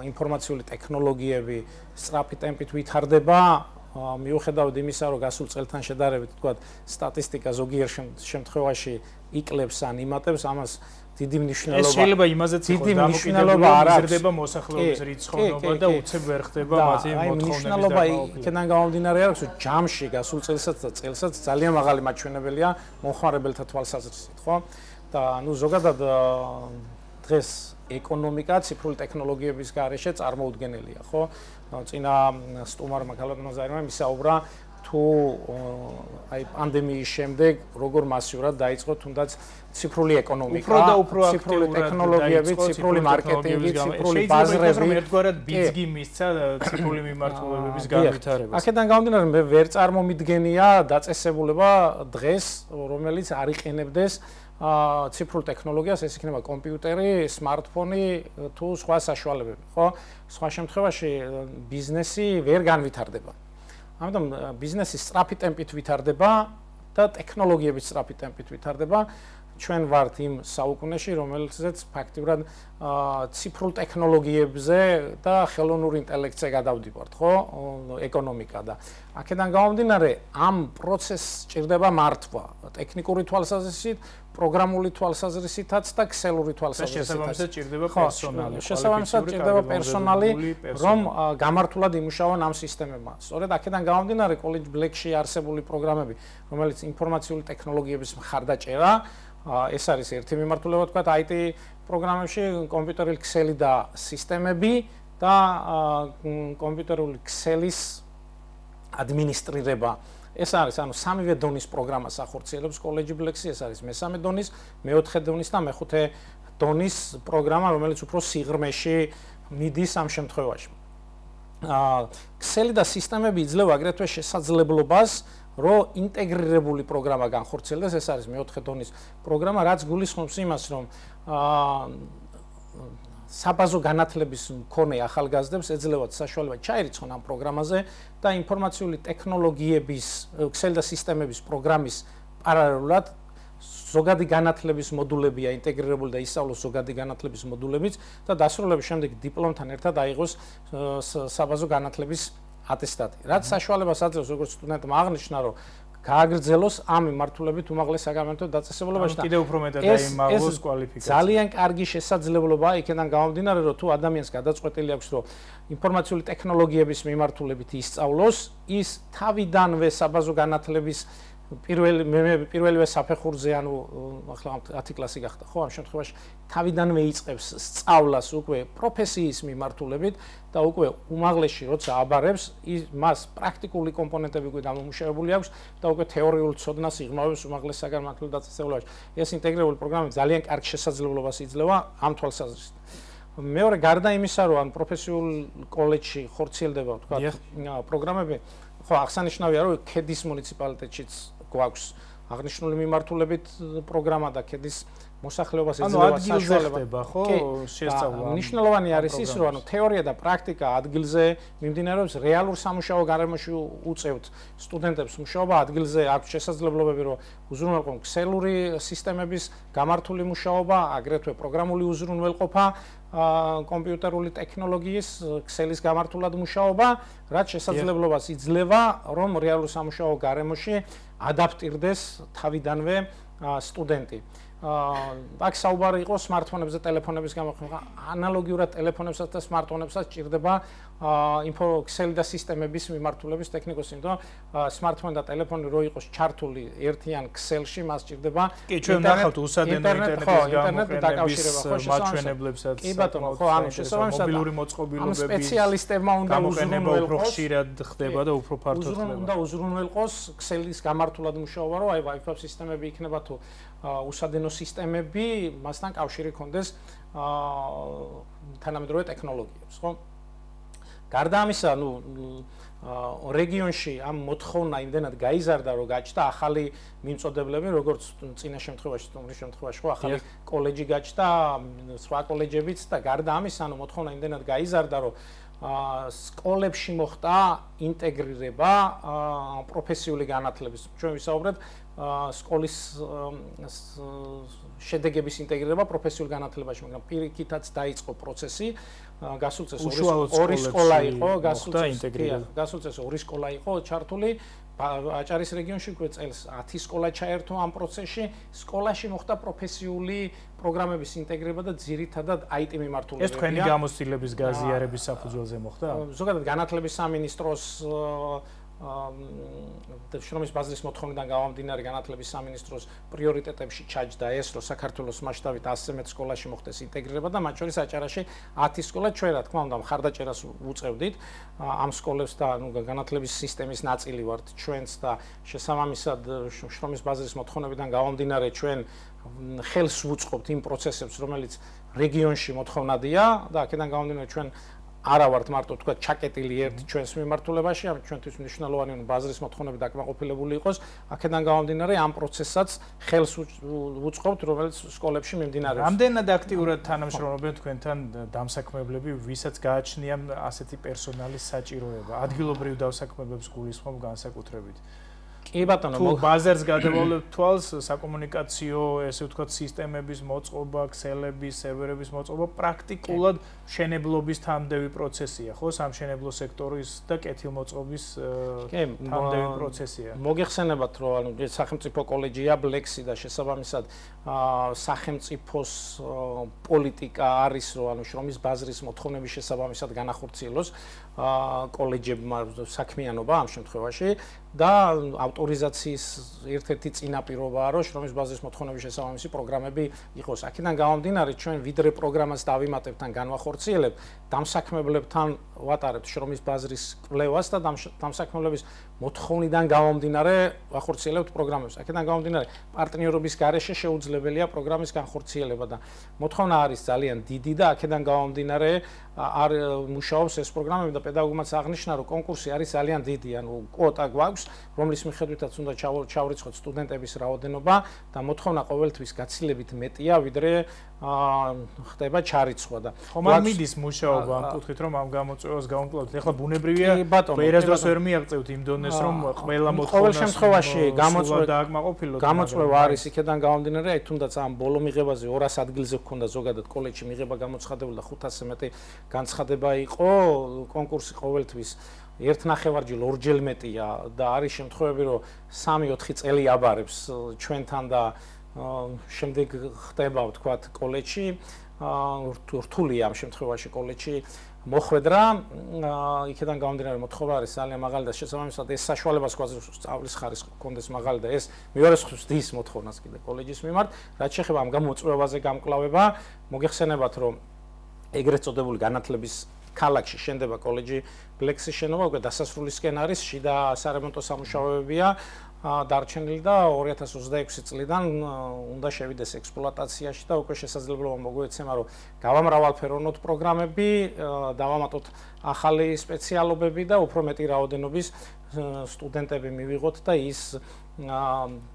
ინფორმაციული ტექნოლოგიები სწრაფი ტემპით ვითარდება, მიუხედავად იმისა, რომ გასულ წელთან შედარებით, თქვათ, სტატისტიკა ზოგიერთ შემთხვევაში იკლებს ან იმატებს, ამას დიდი მნიშვნელობა. ეს შეიძლება იმაზეც იყოს დამოკიდებული, იზრდება მოსახლეობის რიცხოვნობა და უცებ ვერ ხდება მათი მოთხოვნების მნიშვნელობა იქიდან გამომდინარე არის, რომ ჯამში გასულ წელსაც და წელსაც ძალიან მაღალი მაჩვენებელია მომხმარებელთა თვალსაზრისით, ხო? და ზოგადად დღეს ეკონომიკა ციფრული ტექნოლოგიების გარეშე წარმოუდგენელია, ხო? წინა სტუმარმა ქალბატონმა ზაირმა მისაუბრა თუ აი პანდემიის შემდეგ როგორ მასიურად დაიწყო თუნდაც ციფრული ეკონომიკა, ციფრული ტექნოლოგიები, ციფრული მარკეტინგი, ციფრული ბაზრები, ერთგვარად ბიძგი მისცა ციფრული მიმართულებების განვითარებას. აქედან გამომდინარე, მე ვერ წარმომიდგენია დაწესებულება დღეს, რომელიც არ იყენებდეს ციფრულ ტექნოლოგიას, ეს იქნება კომპიუტერი, სმარტფონი თუ სხვა საშუალებები, ხო? სხვა შემთხვევაში ბიზნესი ვერ განვითარდება. ამიტომ ბიზნესი სწრაფი ტემპით ვითარდება და ტექნოლოგიების სწრაფი ტემპით ვითარდება. ჩვენ ვართ იმ საუკუნეში, რომელზეც ფაქტიურად ციფრულ ტექნოლოგიებზე და ხელოვნურ ინტელექტზე გადავდივართ, ხო? ეკონომიკა და აქედან გამომდინარე, ამ პროცესს ჭირდება მართვა, ტექნიკური თვალსაზრისით, პროგრამული თვალსაზრისითაც და ქსელური თვალსაზრისითაც. შესაბამისად ჭირდება პერსონალი. შესაბამისად ჭირდება პერსონალი, რომ გამართულად იმუშაონ ამ სისტემებმა. სწორედ აქედან გამომდინარე, კოლეჯ ბლექსში არსებული პროგრამები, რომელიც ინფორმაციული ტექნოლოგიების მხარდაჭერა, ეს არის ერთი მიმართულება, თქვათ, IT პროგრამებში, კომპიუტერული ქსელი და სისტემები და კომპიუტერული ქსელის ადმინისტრირება. ეს არის, ანუ სამივე დონის პროგრამას ახორციელებს კოლეჯ ბლექსი, ეს არის მესამე დონის, მეოთხე დონის და მეხუთე დონის პროგრამა, რომელიც უფრო სიღრმეში მიდის ამ შემთხვევაში. ქსელი და სისტემები იძლევა აგრეთვე შესაძლებლობას, რომ ინტეგრირებული პროგრამა განხორციელდეს, ეს არის მეოთხე დონის პროგრამა, რაც გულისხმობს იმას, რომ საბაზო განათლების მქონე ახალგაზრდებს ეძლევათ საშუალება ჩაირიცხონ ამ პროგრამაზე და ინფორმაციული ტექნოლოგიების, ქსელი და სისტემების პროგრამის პარალელურად ზოგადი განათლების მოდულებია ინტეგრირებული და ისწავლოს ზოგადი განათლების მოდულებიც და დასრულების შემდეგ დიპლომთან ერთად აიღოს საბაზო განათლების ატესტატი. რაც საშუალებას აძლევს როგორც სტუდენტმა აღნიშნა, რომ გააგრძელოს ამ მიმართულებით უმაღლეს საგანმანათლებლო დაწესებულებაში და კიდევ უფრო მეტად აიმაღლოს კვალიფიკაცია. ძალიან კარგი შესაძლებლობაა იქიდან გამომდინარე, რომ თუ ადამიანს გადაწყვეტილი აქვს, რომ ინფორმაციული ტექნოლოგიების მიმართულებით ისწავლოს, ის თავიდანვე საბაზო განათლების პირველივე საფეხურზე, ანუ ახლა 10 კლასი გახდა, ხო, ამ შემთხვევაში თავიდანვე იწყებს სწავლას უკვე პროფესიის მიმართულებით და უკვე უმაღლესში როცა აბარებს, მას პრაქტიკული კომპონენტები უკვე დამომუშავებული აქვს და უკვე თეორიულ ცოდნას იღრმავებს უმაღლეს საგანმანათლებლო დაწესებულებაში. ეს ინტეგრირებული პროგრამები ძალიან კარგ შესაძლებლობას იძლევა ამ თვალსაზრისით. მეორე, გარდა იმისა, რომ ან პროფესიულ კოლეჯში ხორციელდება, თქვა, პროგრამები, ხო, აღსანიშნავია, რომ ქედის მუნიციპალიტეტშიც გვაქვს აღნიშნული მიმართულებით პროგრამა და ქედის მოსახლეობას ეძლევა საშუალება, ხო, შესწავლა. მნიშვნელოვანი არის ის, რომ თეორია და პრაქტიკა ადგილზე მიმდინარეობს, რეალურ სამუშაო გარემოში უწევთ სტუდენტებს მუშაობა ადგილზე, აქვს შესაძლებლობები, რომ უზრუნველყონ ქსელური სისტემების გამართული მუშაობა, აგრეთვე პროგრამული უზრუნველყოფა, კომპიუტერული ტექნოლოგიის, ქსელის გამართულად მუშაობა, რაც შესაძლებლობას იძლევა, რომ რეალურ სამუშაო გარემოში ადაპტირდეს თავიდანვე სტუდენტი. აქ საუბარი იყო smartphone-ებზე, ტელეფონების გამოყენება. ანალოგიურად ტელეფონებსაც და smartphone-ებსაც ჭირდება ქსელი და სისტემების მიმართულების ტექნიკოსი, იმიტომ smartphone და ტელეფონი რო იყოს ჩართული ერთიან ქსელში, მას ჭირდება კი, ჩვენ ნახავთ უსადენო ინტერნეტის გამოყენების მაჩვენებლებსაც. კი ბატონო, ხო, ანუ შესაბამისად მობილური მოწყობილობების სპეციალისტებმა უნდა უზრუნველყოს, უფრო ხშირად ხდება და უფრო ფართოდ ხდება. უნდა უზრუნველყოს ქსელის გამართულად მუშაობა, რომ აი Wi-Fi სისტემები იქნება თუ უსადენო სისტემები, მასთან კავშირი ქონდეს თანამედროვე ტექნოლოგიებს, ხო? გარდა ამისა, რეგიონში ამ მოთხოვნა იმდენად გაიზარდა, რომ გაჩნდა ახალი მიმწოდებლები, როგორც წინა შემთხვევაში, სტუმრის შემთხვევაში, ხო, ახალი კოლეჯი გაჩნდა, სხვა კოლეჯებიც და გარდა ამისა, მოთხოვნა იმდენად გაიზარდა, რომ სკოლებში მოხდა ინტეგრირება პროფესიული განათლების. ჩვენ ვისაუბრეთ სკოლის შედეგების ინტეგრირება პროფესიულ განათლებაში, მაგრამ პირიქითაც დაიწყო პროცესი. გასულ წელს ორი სკოლა იყო, გასულ წელს ორი სკოლა იყო ჩართული. აჭარის რეგიონში უკვე წელს 10 სკოლა ჩაერთო ამ პროცესში. სკოლაში მოხდა პროფესიული პროგრამების ინტეგრირება და ძირითადად IT მიმართულებებია. ეს თქვენი გამოცდილების გაზიარების საფუძველზე მოხდა? ზოგადად განათლების სამინისტროს შრომის ბაზრის მოთხოვნიდან გამომდინარე განათლების სამინისტროს პრიორიტეტებში ჩაჯდა ეს, რომ საქართველოს მასშტაბით 100 სკოლაში მოხდეს ინტეგრირება და მათ შორის აჭარაში 10 სკოლა. ჩვენ რა თქმა უნდა მხარდაჭერას უწევდით ამ სკოლებს და განათლების სისტემის ნაწილი ვართ ჩვენც და შესაბამისად შრომის ბაზრის მოთხოვნებიდან გამომდინარე ჩვენ ხელს ვუწყობთ იმ პროცესებს, რომელიც რეგიონში მოთხოვნადია და აქედან გამომდინარე ჩვენ არა ვართ მარტო თქვა ჩაკეტილი ერთ ჩვენს მიმართულებაში, ამ ჩვენთვის მნიშვნელოვანი ბაზრის მოთხოვნები დაკმაყოფილებული იყოს. აქედან გამომდინარე ამ პროცესსაც ხელს ვუწყობთ, რომელიც სკოლებში მიმდინარეობს. რამდენად აქტიურად თანამშრომლობენ თქვენთან დამსაქმებლები, ვისაც გააჩნია ასეთი პერსონალის საჭიროება, ადგილობრივ დავსაქმებებს გულისხმობ განსაკუთრებით. კი ბატონო, თუ ბაზარს გადავალებთ თვალს, საკომუნიკაციო, ესე ვთქვათ, სისტემების მოწყობა, ქსელების, სერვერების მოწყობა პრაქტიკულად მშენებლობის თამდევი პროცესია, ხო? სამშენებლო სექტორის და კეთილმოწყობის თამდევი პროცესია. მოგეხსენებათ, რომ სახელმწიფო კოლეჯია ბლექსი და შესაბამისად სახელმწიფოს პოლიტიკა არის, რომ შრომის ბაზრის მოთხოვნების შესაბამისად განახორციელოს კოლეჯებმა საქმიანობა ამ შემთხვევაში და ავტორიზაციის ერთ-ერთი წინაპირობაა, რომ შრომის ბაზრის მოთხოვნების შესაბამისი პროგრამები იყოს. აქედან გამომდინარე, ჩვენ ვიდრე პროგრამას დავიმატებთ ან განვახორციელებთ, დამსაქმებლებთან ვატარებთ შრომის ბაზრის კვლევას და დამსაქმებლების მოთხოვნიდან გამომდინარე ვახორციელებთ პროგრამებს. აქედან გამომდინარე, პარტნიორობის გარეშე შეუძლებელია პროგრამის განხორციელება და მოთხოვნა არის ძალიან დიდი და აქედან გამომდინარე არ მუშაობს ეს პროგრამები და პედაგოგმაც აღნიშნა, რომ კონკურსი არის ძალიან დიდი, ანუ კვოტა გვაქვს, რომლის მიხედვითაც უნდა ჩავრიცხოთ სტუდენტების რაოდენობა და მოთხოვნა ყოველთვის გაცილებით მეტია, ვიდრე ხდება ჩარიცხვა და ხომ არ მიდის მუშაობა ამ კუთხით, რომ ამ გამოწვევას გავუმკლავთ. ეხლა ბუნებრივია, ვერასდროს ვერ მიაღწევთ იმ დონეს, რომ ყველა მოთხოვნას ყოველ შემთხვევაში გამოწვევა არის იქედან გამომდინარე, აი თუნდაც ამ ბოლო მიღებაზე 200 ადგილზე გქონდა ზოგადად კოლეჯში მიღება გამოცხადებული და 500-ზე მეტი განცხადება იყო, კონკურსი ყოველთვის ერთნახევარჯილ ორჯერ მეტია და არის შემთხვევები, რომ 3-4 წელი აბარებს ჩვენთან და შემდეგ ხდება ვთქვათ კოლეჯში რთულია ამ შემთხვევაში კოლეჯში მოხვედრა იქიდან გამომდინარე მოთხოვნა არის ძალიან მაღალი და შესაბამისად ეს საშუალებას გვაქვს სწავლის ხარისხი გქონდეს მაღალი და ეს მეორეს ხდის მოთხოვნას კიდე კოლეჯის მიმართ რაც შეეხება ამ გამოწვევაზე გამკლავება მოგეხსენებათ რომ ეგრეთ წოდებული განათლების ქალაქში შენდება კოლეჯი ბლექსის შენობა უკვე დასასრულისკენ არის შიდა სარემონტო სამუშაოებია დარჩენილი და 2026 წლიდან უნდა შევიდეს ექსპლუატაციაში და უკვე შესაძლებლობა მოგვეცემა რომ გავამრავალფეროვნოთ პროგრამები, დავამატოთ ახალი სპეციალობები და უფრო მეტი რაოდენობის სტუდენტები მივიღოთ და ის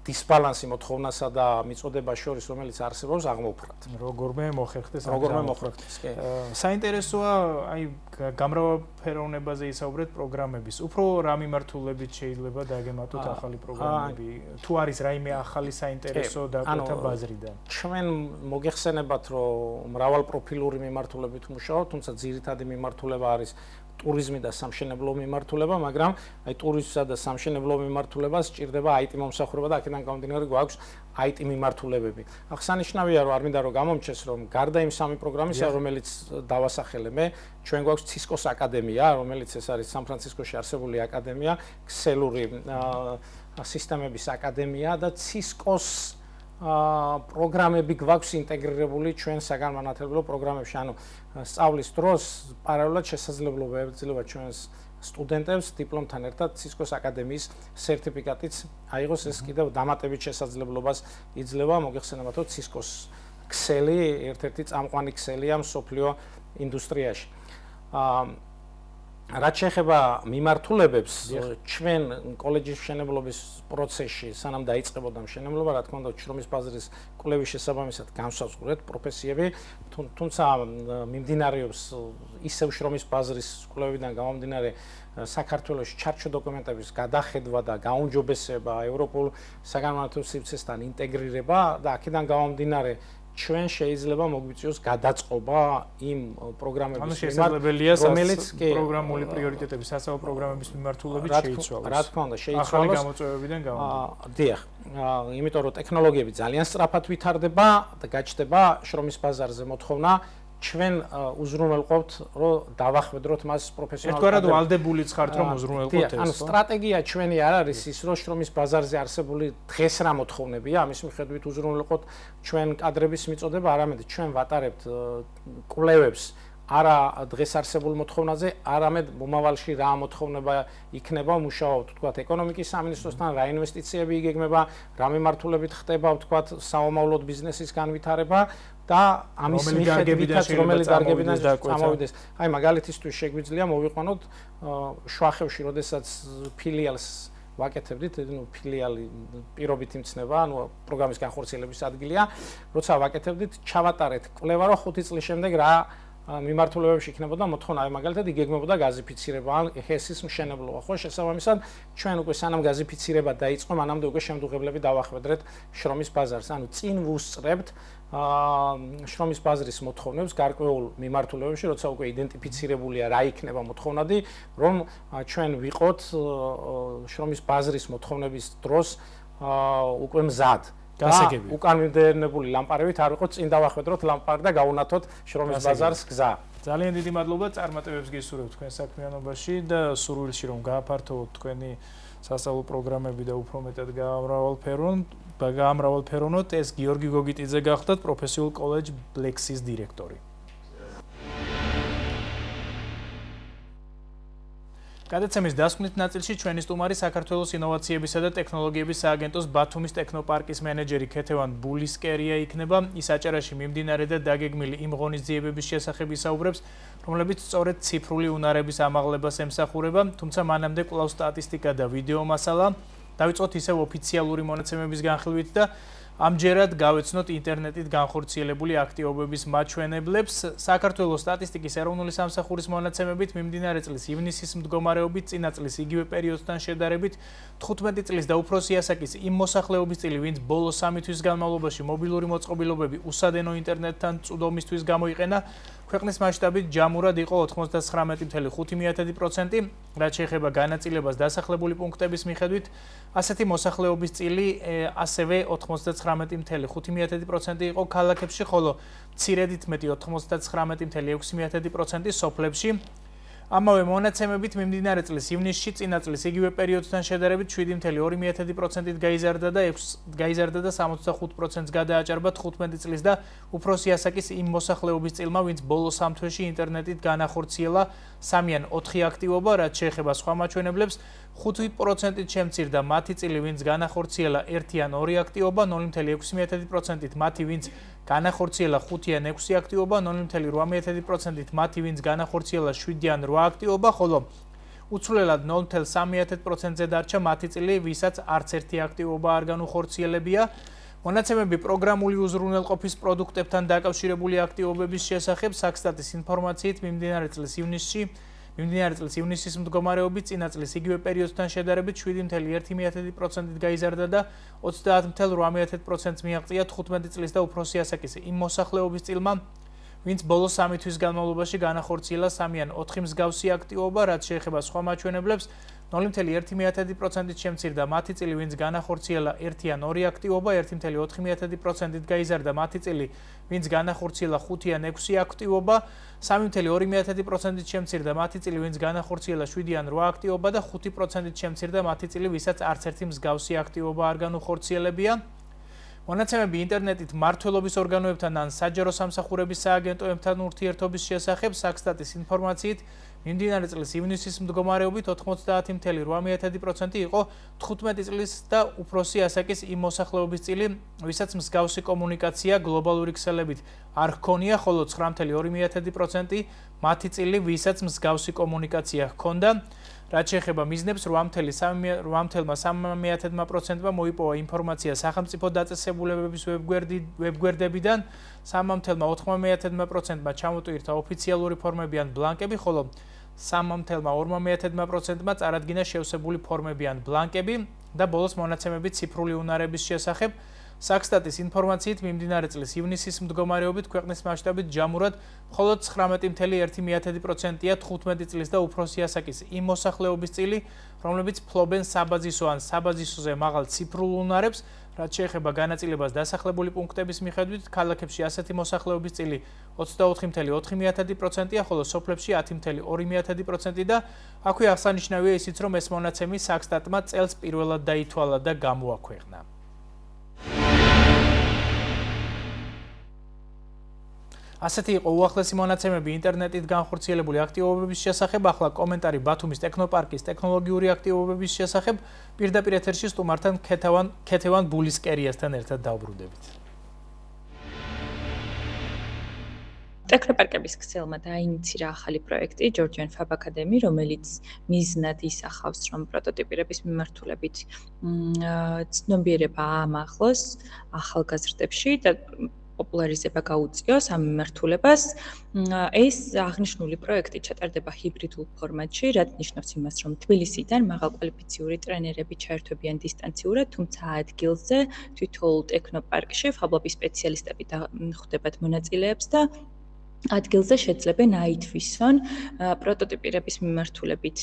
დისბალანსი მოთხოვნასა და მიწოდებას შორის რომელიც არსებობს აღმოვფრათ. როგორმე მოხერხდეს ამ როგორმე მოხერხდეს, კი. საინტერესოა აი გამრავალფეროვნებაზე ისაუბრეთ პროგრამების. უფრო რა მიმართულებით შეიძლება დაგემატოთ ახალი პროგრამები? თუ არის რაიმე ახალი საინტერესო დაკვეთა ბაზრიდან? ჩვენ მოგეხსენებათ რომ მრავალპროფილური მიმართულებით ვმუშაობთ, თუმცა ძირითადი მიმართულება არის ტურიზმი და სამშენებლო მიმართულება, მაგრამ აი ტურიზმსა და სამშენებლო მიმართულებას სჭირდება IT მომსახურება და აქედან გამომდინარე გვაქვს IT მიმართულებები. აღსანიშნავია რომ არ მინდა რომ გამომჩეს რომ გარდა იმ სამი პროგრამისა რომელიც დავასახელე მე, ჩვენ გვაქვს Cisco-s აკადემია, რომელიც ეს არის სან-ფრანცისკოში არსებული აკადემია, ქსელური სისტემების აკადემია და Cisco-s პროგრამები გვაქვს ინტეგრირებული ჩვენ საგანმანათლებლო პროგრამებში, ანუ სწავლის დროს პარალელურად შესაძლებლობა ეძლევა ჩვენს სტუდენტებს დიპლომთან ერთად Cisco-s აკადემიის სერტიფიკატიც აიღოს ეს კიდევ დამატებით შესაძლებლობას იძლევა მოგეხსენებათ რომ Cisco-s ქსელი ერთ-ერთი წამყვანი ქსელია მსოფლიო ინდუსტრიაში. რაც შეეხება მიმართულებებს ჩვენ კოლეჯის მშენებლობის პროცესში სანამ დაიწყებოდა მშენებლობა რა თქმა უნდა შრომის ბაზრის კვლევის შესაბამისად განსაზღვრეთ პროფესიები თუმცა მიმდინარეობს ისევ შრომის ბაზრის კვლევიდან გამომდინარე საქართველოში ჩარჩო დოკუმენტების გადახედვა და გაუმჯობესება ევროპულ საგანმანათლებლო სივრცესთან ინტეგრირება და აქედან გამომდინარე ჩვენ შეიძლება მოგვიწვიოს გადაწყობა იმ პროგრამების მიმართ, რომელიც პროგრამული პრიორიტეტების სასწავლო პროგრამების მიმართულებით შეიცვალოს. რა თქმა უნდა, შეიცვალოს. ახალი გამოწვევებიდან გამომდინარე. დიახ, იმიტომ რომ ტექნოლოგიები ძალიან სწრაფად ვითარდება და გაჩნდება შრომის ბაზარზე მოთხოვნა ჩვენ უზრუნველყოფთ რომ დავახვედროთ მას პროფესიონალურად. ერთგვარად ვალდებულიც ხართ რომ უზრუნველყოფთ ეს. ანუ სტრატეგია ჩვენი არ არის ის რომ შრომის ბაზარზე არსებული დღეს რა მოთხოვნებია, ამის მიხედვით უზრუნველყოფთ ჩვენ კადრების მიწოდება, არამედ ჩვენ ვატარებთ კვლევებს არა დღეს არსებულ მოთხოვნაზე, არამედ მომავალში რა მოთხოვნება იქნება, მუშაობთ თქვათ ეკონომიკის სამინისტროსთან, რა ინვესტიციები იგეგმება, რა მიმართულებით ხდება თქვათ საომავლოდ ბიზნესის განვითარება და ამის მიხედვითაც რომელი დარგებიდან წამოვიდეს. აი მაგალითისთვის შეგვიძლია მოვიყვანოთ შვახევში, როდესაც ფილიალს ვაკეთებდით, ну ფილიალი პირობით იმცნება, ანუ პროგრამის განხორციელების ადგილია, როცა ვაკეთებდით, ჩავატარეთ კვლევა, რომ 5 წლის შემდეგ რა მიმართულებებში იქნებოდა მოთხოვნა, აი მაგალითად იგეგმებოდა გაზიფიცირება, ან ჰესის მშენებლობა, ხო, შესაბამისად ჩვენ უკვე სანამ გაზიფიცირება დაიწყო, მანამდე უკვე შემდგებლები დავახვედრეთ შრომის ბაზარს, ანუ წინ ვუსწრებთ შრომის ბაზრის მოთხოვნებს გარკვეულ მიმართულებებში, როცა უკვე იდენტიფიცირებულია რა იქნება მოთხოვნადი, რომ ჩვენ ვიყოთ შრომის ბაზრის მოთხოვნების დროს უკვე მზად. გასაგები. უკანმიმდევრნებული ლამპარებით არ ვიყოთ წინ დავახვედროთ ლამპარი და გავუნათოთ შრომის ბაზარს გზა. ძალიან დიდი მადლობა წარმატებებს გისურვებთ თქვენ საქმიანობაში და სურვილში რომ გააფართოვოთ თქვენი სასწავლო პროგრამები და უფრო მეტად გაამრავალფეროვნოთ. ეს გიორგი გოგიტიძე გახდათ პროფესიულ კოლეჯ ბლექსის დირექტორი. გადაცემის დასკვნით ნაწილში ჩვენი სტუმარი საქართველოს ინოვაციებისა და ტექნოლოგიების სააგენტოს ბათუმის ტექნოპარკის მენეჯერი ქეთევან ბულისკერია იქნება. ის აჭარაში მიმდინარე და დაგეგმილი იმ ღონისძიებების შესახებ ისაუბრებს, რომლებიც სწორედ ციფრული უნარების ამაღლებას ემსახურება, თუმცა მანამდე კვლავ სტატისტიკა და ვიდეო მასალა. დავიწყოთ ისევ ოფიციალური მონაცემების განხილვით და ამჯერად გავეცნოთ ინტერნეტით განხორციელებული აქტივობების მაჩვენებლებს. საქართველოს სტატისტიკის ეროვნული სამსახურის მონაცემებით მიმდინარე წლის ივნისის მდგომარეობით წინა წლის იგივე პერიოდთან შედარებით 15 წლის და უფროსი ასაკის იმ მოსახლეობის წილი, ვინც ბოლო 3 თვის განმავლობაში მობილური მოწყობილობები უსადენო ინტერნეტთან წვდომისთვის გამოიყენა, ქვეყნის მასშტაბით ჯამურად იყო 99.5%, რაც შეეხება განაწილებას დასახლებული პუნქტების მიხედვით, ასეთი მოსახლეობის წილი ასევე 99.5% იყო ქალაქებში, ხოლო მცირედით მეტი 99.6% სოფლებში. ამავე მონაცემებით მიმდინარე წლის ივნისში წინა წლის იგივე პერიოდთან შედარებით 7.2%-ით გაიზარდა და 65%-ს გადააჭარბა 15 წლის და უფროსი ასაკის იმ მოსახლეობის წილმა, ვინც ბოლო 3 თვეში ინტერნეტით განახორციელა 3 ან 4 აქტივობა, რაც შეეხება სხვა მაჩვენებლებს, 5%-ით შემცირდა მათი წილი, ვინც განახორციელა 1 ან 2 აქტივობა, 0.6%-ით მათი, ვინც განახორციელა 5 ან 6 აქტივობა, 0.8%-ით მათი, ვინც განახორციელა 7 ან 8 აქტივობა, ხოლო უცვლელად 0.3%-ზე დარჩა მათი წილი, ვისაც არც ერთი აქტივობა არ განუხორციელებია. მონაცემები პროგრამული უზრუნველყოფის პროდუქტებთან დაკავშირებული აქტივობების შესახებ საქსტატის ინფორმაციით მიმდინარე წლის ივნისის მდგომარეობით წინა წლის იგივე პერიოდთან შედარებით 7.1%-ით გაიზარდა და 30.8%-ს მიაღწია 15 წლის და უფროსი ასაკის იმ მოსახლეობის წილმა, ვინც ბოლო 3 თვის განმავლობაში განახორციელა 3 ან 4 მსგავსი აქტივობა, რაც შეეხება სხვა მაჩვენებლებს, 0.1%-ით შემცირდა მათი წილი, ვინც განახორციელა 1 ან 2 აქტივობა, 1.4%-ით გაიზარდა მათი წილი, ვინც განახორციელა 5 ან 6 აქტივობა, 3.2%-ით შემცირდა მათი წილი, ვინც განახორციელა 7 ან 8 აქტივობა და 5%-ით შემცირდა მათი წილი, ვისაც არც ერთი მსგავსი აქტივობა არ განუხორციელებია. მონაცემები ინტერნეტით მმართველობის ორგანოებთან ან საჯარო სამსახურების სააგენტოებთან ურთიერთობის შესახებ საქსტატის ინფორმაციით მიმდინარე წლის ივნისის მდგომარეობით 90.8% იყო 15 წლის და უფროსი ასაკის იმ მოსახლეობის წილი, ვისაც მსგავსი კომუნიკაცია გლობალური ქსელებით არ ჰქონია, ხოლო 9.2% მათი წილი, ვისაც მსგავსი კომუნიკაცია ჰქონდა. რაც შეეხება მიზნებს, 8.3%-მა მოიპოვა ინფორმაცია სახელმწიფო დაწესებულებების ვებგვერდებიდან, 3.4%-მა ჩამოტვირთა ოფიციალური ფორმები ან ბლანკები, ხოლო 3.2%-მა წარადგინა შევსებული ფორმები ან ბლანკები და ბოლოს მონაცემები ციფრული უნარების შესახებ. საქსტატის ინფორმაციით მიმდინარე წლის ივნისის მდგომარეობით ქვეყნის მასშტაბით ჯამურად მხოლოდ 19.1%-ია 15 წლის და უფროსი ასაკის იმ მოსახლეობის წილი, რომლებიც ფლობენ საბაზისო ან საბაზისოზე მაღალ ციფრულ უნარებს, რაც შეეხება განაწილებას დასახლებული პუნქტების მიხედვით, ქალაქებში ასეთი მოსახლეობის წილი 24.4%-ია, ხოლო სოფლებში 10.2% და აქვე აღსანიშნავია ისიც, რომ ეს მონაცემი საქსტატმა წელს პირველად დაითვალა და გამოაქვეყნა. ასეთი იყო უახლესი მონაცემები ინტერნეტით განხორციელებული აქტივობების შესახებ. ახლა კომენტარი ბათუმის ტექნოპარკის ტექნოლოგიური აქტივობების შესახებ. პირდაპირ ეთერში სტუმართან ქეთევან ბულისკერიასთან ერთად დავბრუნდებით. ტექნოპარკების ქსელმა დაინიცირა ახალი პროექტი ჯორჯიან ფაბ აკადემი, რომელიც მიზნად ისახავს, რომ პროტოტიპირების მიმართულებით ცნობიერება აამაღლოს ახალგაზრდებში და პოპულარიზება გაუწიოს ამ მიმართულებას. ეს აღნიშნული პროექტი ჩატარდება ჰიბრიდულ ფორმატში, რაც ნიშნავს იმას, რომ თბილისიდან მაღალკვალიფიციური ტრენერები ჩაერთვებიან დისტანციურად, თუმცა ადგილზე თითოეულ ტექნოპარკში ფაბლობის სპეციალისტები ხვდებათ მონაწილეებს და ადგილზე შეძლებენ აითვისონ პროტოტიპირების მიმართულებით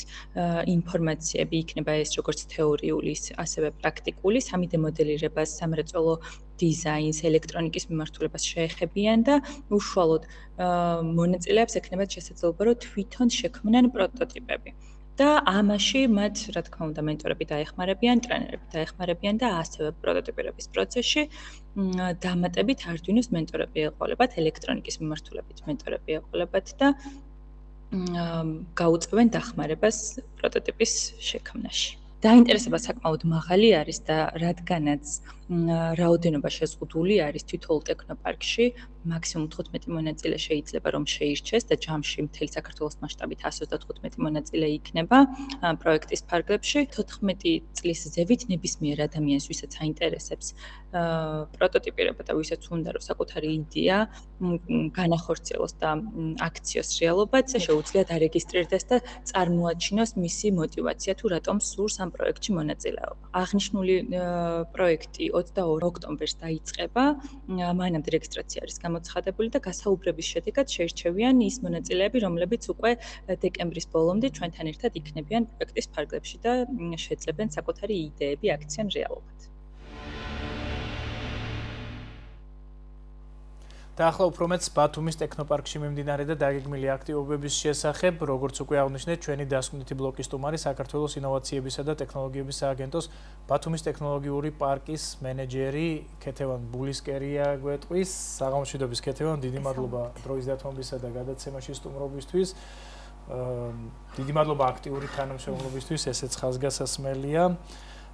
ინფორმაციები, იქნება ეს როგორც თეორიული, ასევე პრაქტიკული, 3D მოდელირებას, სამრეწველო დიზაინს, ელექტრონიკის მიმართულებას შეეხებიან და უშუალოდ მონაწილეებს ექნებათ შესაძლებლობა, რომ თვითონ შექმნან პროტოტიპები. და ამაში მათ, რა თქმა უნდა, მენტორები დაეხმარებიან, ტრენერები დაეხმარებიან და ასევე პროტოტიპირების პროცესში დამატებით Arduino-ს მენტორები ეყოლებათ, ელექტრონიკის მიმართულებით მენტორები ეყოლებათ და გაუწევენ დახმარებას პროტოტიპის შექმნაში. დაინტერესება საკმაოდ მაღალი არის და რადგანაც რაოდენობა შეზღუდული არის თითოეულ ტექნოპარკში, მაქსიმუმ 15 მონაწილე შეიძლება რომ შეირჩეს და ჯამში მთელი საქართველოს მასშტაბით 125 მონაწილე იქნება პროექტის ფარგლებში. 14 წლის ზევით ნებისმიერ ადამიანს, ვისაც აინტერესებს პროტოტიპირება და ვისაც უნდა რომ საკუთარი იდეა განახორციელოს და აქციოს რეალობად, შეუძლია დარეგისტრირდეს და წარმოაჩინოს მისი мотиваცია თუ რატომ სურს ამ პროექტში მონაწილეობა. აღნიშნული პროექტი 22 ოქტომბერს დაიწყება, მანამდე რეგისტრაცია არის გამოცხადებული და გასაუბრების შედეგად შეირჩევიან ის მონაწილეები, რომლებიც უკვე დეკემბრის ბოლომდე ჩვენთან ერთად იქნებიან პროექტის ფარგლებში და შეძლებენ საკუთარი იდეები აქციან რეალობად. და ახლა უფრო მეც ბათუმის ტექნოპარკში მიმდინარე და დაგეგმილი აქტივობების შესახებ, როგორც უკვე აღნიშნეთ, ჩვენი დასკვნითი ბლოკის სტუმარი საქართველოს ინოვაციებისა და ტექნოლოგიების სააგენტოს ბათუმის ტექნოლოგიური პარკის მენეჯერი ქეთევან ბულისკერია გვეტყვის. საღამოშვიდობის ქეთევან, დიდი მადლობა დროის დათმობისა და გადაცემაში სტუმრობისთვის. დიდი მადლობა აქტიური თანამშრომლობისთვის, ესეც ხაზგასასმელია.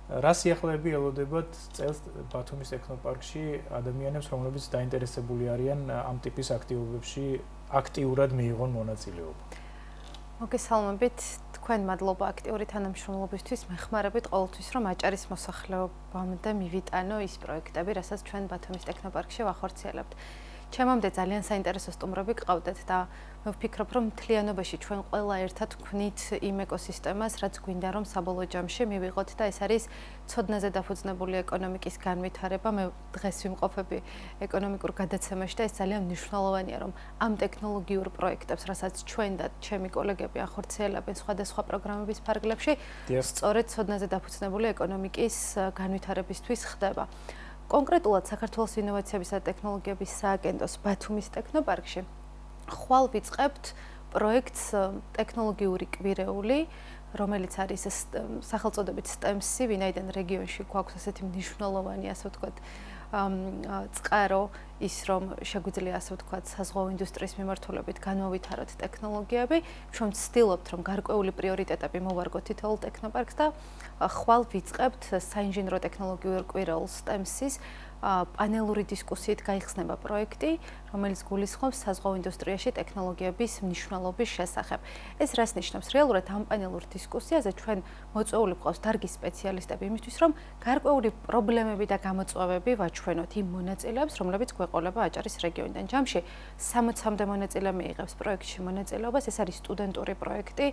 რა სიახლეები ელოდებათ წელს ბათუმის ტექნოპარკში ადამიანებს, რომლებიც დაინტერესებული არიან ამ ტიპის აქტივობებში აქტიურად მიიღონ მონაწილეობა? მოგესალმებით, თქვენ მადლობა აქტიური თანამშრომლობისთვის. მეხმარებით ყოველთვის, რომ აჭარის მოსახლეობამდე მივიტანო ის პროექტები, რასაც ჩვენ ბათუმის ტექნოპარკში ვახორციელებთ. ჩემამდე ძალიან საინტერესო სტუმრები გყავდათ და მე ვფიქრობ, რომ მთლიანობაში ჩვენ ყველა ერთად ვქმნით იმ ეკოსისტემას, რაც გვინდა რომ საბოლოო ჯამში მივიღოთ და ეს არის ცოდნაზე დაფუძნებული ეკონომიკის განვითარება. მე დღეს ვიმყოფები ეკონომიკურ გადაცემაში და ეს ძალიან მნიშვნელოვანია, რომ ამ ტექნოლოგიურ პროექტებს, რასაც ჩვენ და ჩემი კოლეგები ახორციელებენ სხვადასხვა პროგრამების ფარგლებში, სწორედ ცოდნაზე დაფუძნებული ეკონომიკის განვითარებისთვის ხდება. კონკრეტულად საქართველოს ინოვაციებისა და ტექნოლოგიების სააგენტოს ბათუმის ტექნოპარკში ხვალ ვიწყებთ პროექტს ტექნოლოგიური კვირეული, რომელიც არის სახელწოდებით STEM-ი, ვინაიდან რეგიონში გვაქვს ასეთი მნიშვნელოვანი, ასე ვთქვათ, წყარო ის რომ შეგვიძლია ასე ვთქვათ საზღვაო ინდუსტრიის მიმართულებით განმოვითაროთ ტექნოლოგიები, ჩვენ ვცდილობთ რომ გარკვეული პრიორიტეტები მოვარგოთ თითოეულ ტექნოპარკს და ხვალ ვიწყებთ საინჟინრო ტექნოლოგიურ კვირაულს STEM-ის პანელური დისკუსიით გაიხსნება პროექტი, რომელიც გულისხმობს საზღვაო ინდუსტრიაში ტექნოლოგიების მნიშვნელობის შესახებ. ეს რას ნიშნავს? რეალურად ამ პანელურ დისკუსიაზე ჩვენ მოწვეული გვყავს დარგის სპეციალისტები იმისთვის, რომ გარკვეული პრობლემები და გამოწვევები ვაჩვენოთ იმ მონაწილეებს, რომლებიც გვეყოლება აჭარის რეგიონიდან. ჯამში 60-მდე მონაწილე მიიღებს პროექტში მონაწილეობას. ეს არის სტუდენტური პროექტი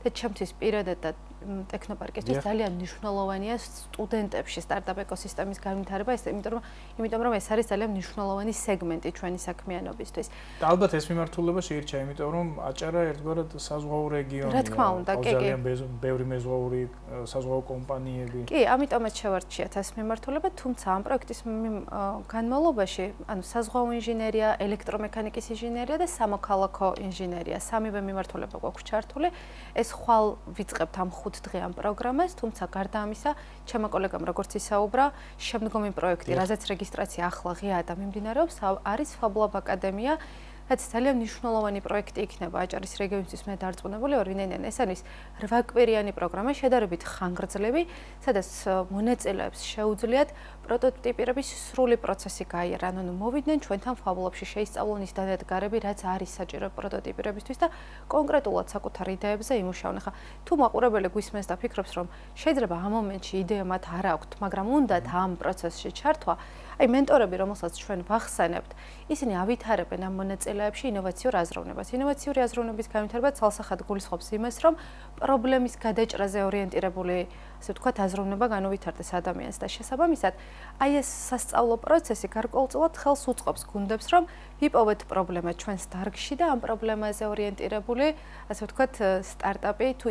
და ჩემთვის პირადად და ტექნოპარკისთვის ძალიან მნიშვნელოვანია სტუდენტებში სტარტაპ ეკოსისტემის განვითარება, იმიტომ რომ ეს არის ძალიან მნიშვნელოვანი სეგმენტი ჩვენი საქმიანობისთვის. და ალბათ ეს მიმართულება შეირჩა, იმიტომ რომ აჭარა ერთგვარად საზღვაო რეგიონია. რა თქმა უნდა, კი. ძალიან ბევრი მეზღვაური საზღვაო კომპანიები. კი, ამიტომაც შევარჩიეთ ეს მიმართულება, თუმცა ამ პროექტის განმავლობაში, ანუ საზღვაო ინჟინერია, ელექტრომექანიკის ინჟინერია და სამოქალაქო ინჟინერია, სამივე მიმართულება გვაქვს ჩართული. ეს ხვალ ვიწყებთ ამ 5 დღიან პროგრამას, თუმცა გარდა ამისა, ჩემო კოლეგამ როგორც ისაუბრა, შემდგომი პროექტი, რაზეც რეგისტრაცია ახლა ღიაა და მიმდინარეობს, არის FabLab აკადემია, რაც ძალიან მნიშვნელოვანი პროექტი იქნება აჭარის რეგიონისთვის. მე დარწმუნებული ვარ, ვინაიდან ეს არის 8 კვირიანი პროგრამა, შედარებით ხანგრძლივი, სადაც მონაწილეებს შეუძლიათ პროტოტიპირების სრული პროცესი გაიარონ, ანუ მოვიდნენ ჩვენთან FabLab-ში, შეისწავლონ ის დანადგარები, რაც არის საჭირო პროტოტიპირებისთვის და კონკრეტულად საკუთარ იდეებზე იმუშაონ. ახლა თუ მაყურებელი გვისმენს და ფიქრობს, რომ შეიძლება ამ მომენტში იდეა მათ არ აქვთ, მაგრამ უნდათ ამ პროცესში ჩართვა, აი მენტორები, რომელსაც ჩვენ ვახსენებთ, ისინი ავითარებენ ამ მონაწილეებში ინოვაციურ აზროვნებას. ინოვაციური აზროვნების განვითარება ცალსახად გულისხმობს იმას, რომ პრობლემის გადაჭრაზე ორიენტირებული, ასე ვთქვათ, აზროვნება განუვითარდეს ადამიანს და შესაბამისად, აი ეს სასწავლო პროცესი გარკვეულწილად ხელს უწყობს გუნდებს, რომ ვიპოვეთ პრობლემა ჩვენს დარგში და ამ პრობლემაზე ორიენტირებული, ასე ვთქვათ, სტარტაპი თუ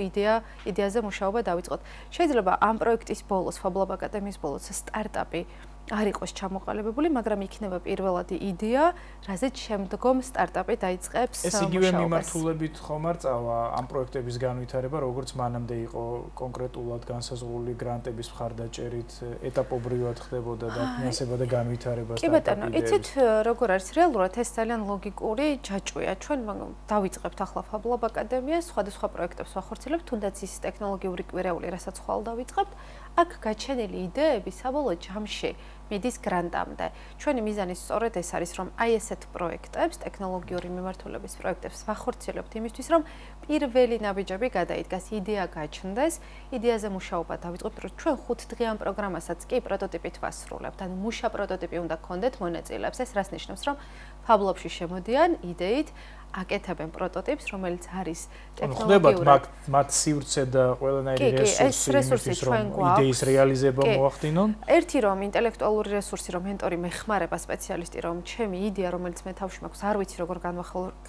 იდეაზე მუშაობა დავიწყოთ. შეიძლება ამ პროექტის ბოლოს, FabLab აკადემიის ბოლოს სტარტაპი არ იყოს ჩამოყალიბებული, მაგრამ იქნება პირველადი იდეა, რაზეც შემდგომ სტარტაპი დაიწყებს მუშაობას. ეს იგივე მიმართულებით ხომ არ წავა ამ პროექტების განვითარება, როგორც მანამდე იყო კონკრეტულად განსაზღვრული გრანტების მხარდაჭერით, ეტაპობრივად ხდებოდა დაფინანსება და განვითარება სტარტაპის. კი ბატონო, იცით როგორ არის რეალურად ეს ძალიან ლოგიკური ჯაჭვია. ჩვენ დავიწყებთ ახლა FabLab აკადემიას, სხვადასხვა პროექტებს ვახორციელებთ, თუნდაც ის ტექნოლოგიური კვირეული, რასაც ხვალ დავიწყებთ. აქ გაჩენილი იდეები საბოლოო ჯამში მიდის გრანტამდე. ჩვენი მიზანი სწორედ ეს არის, რომ აი ესეთ პროექტებს, ტექნოლოგიური მიმართულების პროექტებს ვახორციელებთ იმისთვის, რომ პირველი ნაბიჯები გადაიდგას, იდეა გაჩნდეს, იდეაზე მუშაობა დავიწყებთ, რომ ჩვენ 5 დღიან პროგრამასაც კი პროტოტიპით ვასრულებთ. ანუ მუშა პროტოტიპი უნდა გქონდეთ მონაწილეებს. ეს რას ნიშნავს, რომ FabLab-ში შემოდიან იდეით, აკეთებენ პროტოტიპს, რომელიც არის ტექნოლოგიური. ხდებათ მათ სივრცე და ყველანაირი რესურსი, რომ იდეის რეალიზება მოახდინონ. ერთი რომ ინტელექტუალური რესურსი, რომ მენტორი მეხმარება სპეციალისტი, რომ ჩემი იდეა, რომელიც მე თავში მაქვს, არ ვიცი როგორ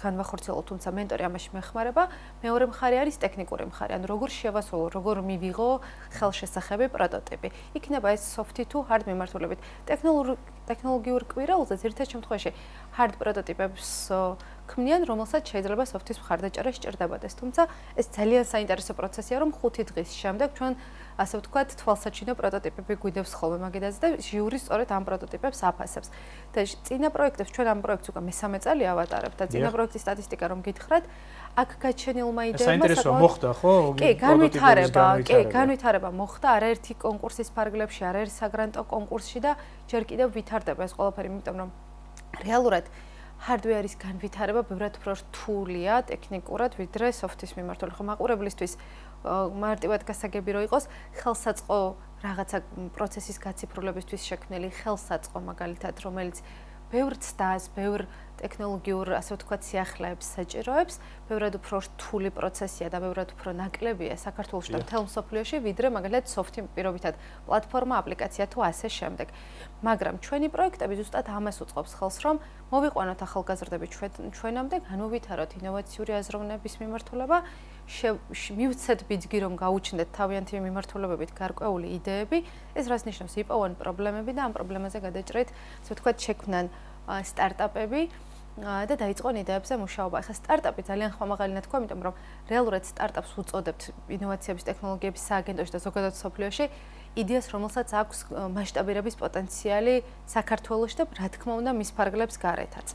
განვახორციელო, თუმცა მენტორი ამაში მეხმარება. მეორე მხარე არის ტექნიკური მხარე, ანუ როგორ შევასრულო, როგორ მივიღო ხელშესახები პროტოტიპი. იქნება ეს soft თუ hard მიმართულებით. ტექნოლოგიურ კვირაულზე ერთ შემთხვევაში hard პროტოტიპებს ქმნიან, რომელსაც შეიძლება soft-ის მხარდაჭერა სჭირდებოდეს. თუმცა ეს ძალიან საინტერესო პროცესია, რომ 5 დღის შემდეგ ჩვენ ასე ვთქვათ, თვალსაჩინო პროტოტიპები გვიდევს ხოლმე მაგედაზე და ჟიური სწორედ ამ პროტოტიპებს აფასებს. და წინა პროექტებს ჩვენ ამ პროექტს უკვე მესამე წელი ავატარებთ და წინა პროექტის სტატისტიკა რომ გითხრათ, აქ გაჩენილმა იდეებმა საინტერესო მოხდა, ხო? კი, განვითარება მოხდა არაერთი კონკურსის ფარგლებში, არაერთ საგრანტო კონკურსში და ჯერ კიდევ ვითარდება ეს ყველაფერი, იმიტომ რომ რეალურად hardware-ის განვითარება ბევრად უფრო რთულია ტექნიკურად, ვიდრე soft-ის მიმართულებით. ხომ მაყურებლისთვის მარტივად გასაგები რო იყოს, ხელსაწყო რაღაცა პროცესის გაციფრულებისთვის შექმნილი ხელსაწყო მაგალითად, რომელიც ბევრ ცდას, ბევრ ტექნოლოგიურ, ასე ვთქვათ, სიახლეებს საჭიროებს, ბევრად უფრო რთული პროცესია და ბევრად უფრო ნაკლებია საქართველოში და მთელ მსოფლიოში, ვიდრე მაგალითად soft-ი პირობითად პლატფორმა, აპლიკაცია თუ ასე შემდეგ. მაგრამ ჩვენი პროექტები ზუსტად ამას უწყობს ხელს, რომ მოვიყვანოთ ახალგაზრდები ჩვენამდე, განუვითაროთ ინოვაციური აზროვნების მიმართულება, მივცეთ ბიძგი, რომ გაუჩნდეთ თავიანთი მიმართულებებით გარკვეული იდეები, ეს რას ნიშნავს? იპოვონ პრობლემები და ამ პრობლემაზე გადაჭრით, ასე ვთქვათ, შექმნან სტარტაპები და დაიწყონ იდეებზე მუშაობა. ახლა სტარტაპი ძალიან ხმამაღალი ნათქვა, იმიტომ რომ რეალურად სტარტაპს უწოდებთ ინოვაციების ტექნოლოგიების სააგენტოში და ზოგადად სოფლიოში იდეას, რომელსაც აქვს მასშტაბირების პოტენციალი საქართველოში და რა თქმა უნდა მის ფარგლებს გარეთაც.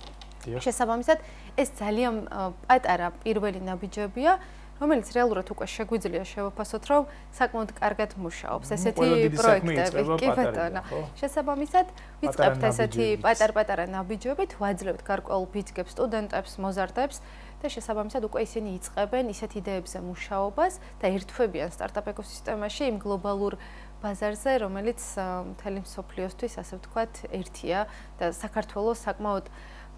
შესაბამისად, ეს ძალიან პატარა პირველი ნაბიჯებია, რომელიც რეალურად უკვე შეგვიძლია შევაფასოთ, რომ საკმაოდ კარგად მუშაობს ესეთი პროექტები. კი ბატონო. შესაბამისად, ვიწყებთ ესეთი პატარ-პატარა ნაბიჯებით, ვაძლევთ გარკვეულ ბიძგებს სტუდენტებს, მოზარდებს და შესაბამისად უკვე ისინი იწყებენ ისეთ იდეებზე მუშაობას და ერთვებიან სტარტაპ ეკოსისტემაში იმ გლობალურ ბაზარზე, რომელიც მთელი მსოფლიოსთვის, ასე ვთქვათ, ერთია და საქართველოს საკმაოდ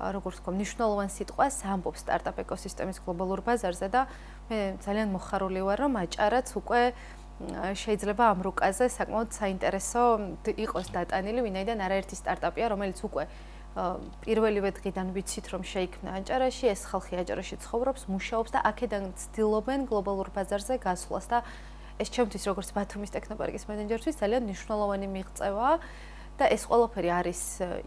როგორც ვთქვათ, მნიშვნელოვან სიტყვას ამბობს სტარტაპ ეკოსისტემის გლობალურ ბაზარზე და მე ძალიან მოხარული ვარ, რომ აჭარაც უკვე შეიძლება ამ რუკაზე საკმაოდ საინტერესო იყოს დატანილი, ვინაიდან არაერთი სტარტაპია, რომელიც უკვე პირველივე დღიდან ვიცით, რომ შეიქმნა აჭარაში, ეს ხალხი აჭარაში ცხოვრობს, მუშაობს და აქედან ცდილობენ გლობალურ ბაზარზე გასვლას და ეს ჩემთვის როგორც ბათუმის ტექნოპარკის მენეჯერთვის ძალიან მნიშვნელოვანი მიღწევაა. და ეს ყველაფერი არის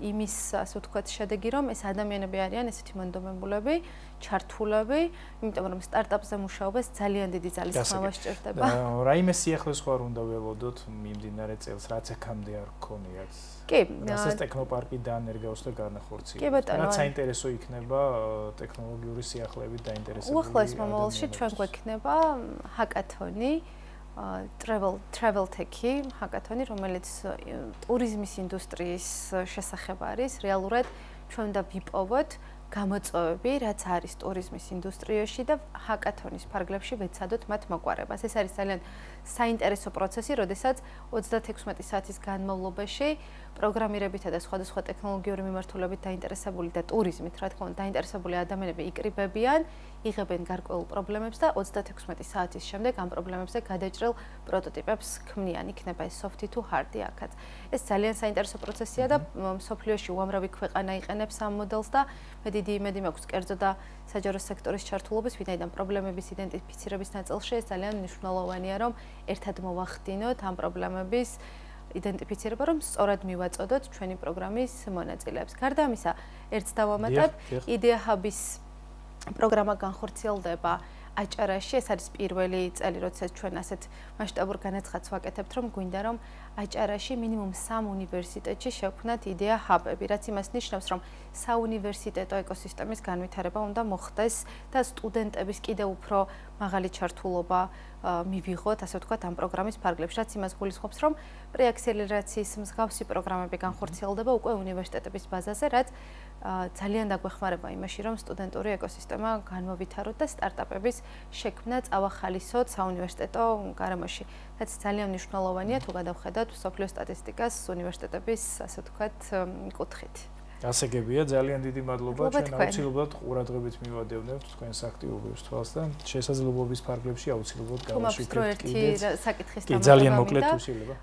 იმის, ასე ვთქვათ, შედეგი, რომ ეს ადამიანები არიან ესეთი მონდომებულები, ჩართულები, იმიტომ რომ სტარტაპზე მუშაობას ძალიან დიდი ძალისხმევა სჭირდება. რაიმე სიახლეს ხარ უნდა ველოდოთ მიმდინარე წელს, რაც აქამდე არ გქონიათ. კი, რასაც ტექნოპარკი დაანერგავს და განახორციელებს. კი ბატონო, რაც საინტერესო იქნება ტექნოლოგიური სიახლეებით დაინტერესებული. უახლოეს მომავალში ჩვენ გვექნება ჰაკათონი. travel tech-ი ჰაკათონი, რომელიც ტურიზმის ინდუსტრიის შესახებ არის, რეალურად ჩვენ უნდა ვიპოვოთ გამოწვევები, რაც არის ტურიზმის ინდუსტრიაში და ჰაკათონის ფარგლებში ვეცადოთ მათ მოგვარებას. ეს არის ძალიან საინტერესო პროცესი, როდესაც 36 საათის განმავლობაში პროგრამირებითა და სხვადასხვა ტექნოლოგიური მიმართულებით დაინტერესებული და ტურიზმით, რა თქმა უნდა, დაინტერესებული ადამიანები იკრიბებიან, იღებენ გარკვეულ პრობლემებს და 36 საათის შემდეგ ამ პრობლემებზე გადაჭრილ პროტოტიპებს ქმნიან, იქნება ეს soft-ი თუ hard-ი აქაც. ეს ძალიან საინტერესო პროცესია და მსოფლიოში უამრავი ქვეყანა იყენებს ამ მოდელს და მე დიდი იმედი მაქვს კერძო და საჯარო სექტორის ჩართულობის, ვინაიდან პრობლემების იდენტიფიცირების ნაწილში ეს ძალიან მნიშვნელოვანია, რომ ერთად მოვახდინოთ ამ პრობლემების იდენტიფიცირება, რომ სწორად მივაწოდოთ ჩვენი პროგრამის მონაწილეებს. გარდა ამისა, ერთს დავამატებ, Idea Hub-ის პროგრამა განხორციელდება აჭარაში, ეს არის პირველი წელი, როდესაც ჩვენ ასეთ მასშტაბურ განაცხადს ვაკეთებთ, რომ გვინდა რომ აჭარაში მინიმუმ 3 უნივერსიტეტში შევქმნათ Idea Hub-ები, რაც იმას ნიშნავს, რომ საუნივერსიტეტო ეკოსისტემის განვითარება უნდა მოხდეს და სტუდენტების კიდევ უფრო მაღალი ჩართულობა მივიღოთ, ასე ვთქვათ, ამ პროგრამის ფარგლებში, რაც იმას გულისხმობს, რომ პრეაქსელერაციის მსგავსი პროგრამები განხორციელდება უკვე უნივერსიტეტების ბაზაზე, რაც ძალიან დაგვეხმარება იმაში, რომ სტუდენტური ეკოსისტემა განმოვითაროთ და სტარტაპების შექმნა წავახალისოთ საუნივერსიტეტო გარემოში. რაც ძალიან მნიშვნელოვანია თუ გადავხედავთ მსოფლიო სტატისტიკას უნივერსიტეტების, ასე ვთქვათ, კუთხით. გასაგებია, ძალიან დიდი მადლობა. ჩვენ აუცილებლად ყურადღებით მივადევნებთ თქვენს აქტიურობის თვალს და შესაძლებლობის ფარგლებში აუცილებლად გავაშვიკებთ კიდეც. კი, ძალიან მოკლედ თუ შეიძლება.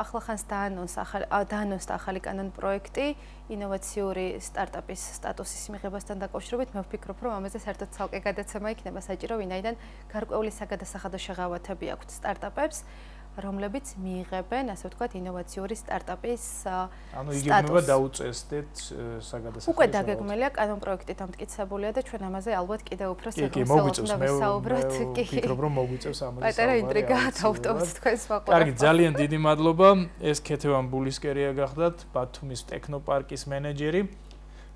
ახლახანს დაანონსდა ახალი კანონ პროექტი ინოვაციური სტარტაპის სტატუსის მიღებასთან დაკავშირებით. მე ვფიქრობ, რომ ამაზე საერთოდ ცალკე გადაცემა იქნება საჭირო, ვინაიდან გარკვეული საგადასახადო შეღავათები აქვთ სტარტაპებს, რომლებიც მიიღებენ, ასე ვთქვათ, ინოვაციური სტარტაპის ანუ იგი უნდა დაუწესდეთ საგადასახადო. უკვე დაგეგმილია კანონ პროექტი დამტკიცებულია და ჩვენ ამაზე ალბათ კიდევ უფრო საგულისხმოდ უნდა ვისაუბროთ. კი, ვფიქრობ, რომ მოგვიწევს ამაზე. პატარა ინტრიგა თავტოვთ თქვენს მაყურებელს. კარგი, ძალიან დიდი მადლობა. ეს ქეთევან ბულისკერია გახდათ, ბათუმის ტექნოპარკის მენეჯერი.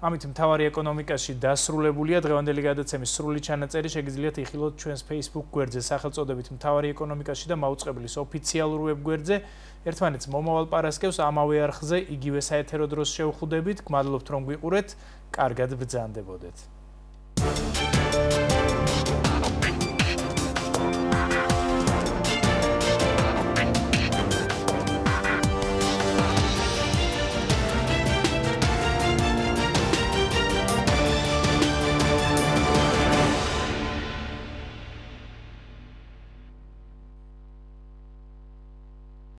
ამით მთავარი ეკონომიკაში დასრულებულია დღევანდელი გადაცემის სრული ჩანაწერი შეგიძლიათ იხილოთ ჩვენს Facebook გვერდზე სახელწოდებით მთავარი ეკონომიკაში და მაუწყებლის ოფიციალურ ვებგვერდზე. ერთმანეთს მომავალ პარასკევს ამავე არხზე იგივე საეთერო დროს შევხვდებით. გმადლობთ რომ გვიყურეთ. კარგად ბრძანდებოდეთ.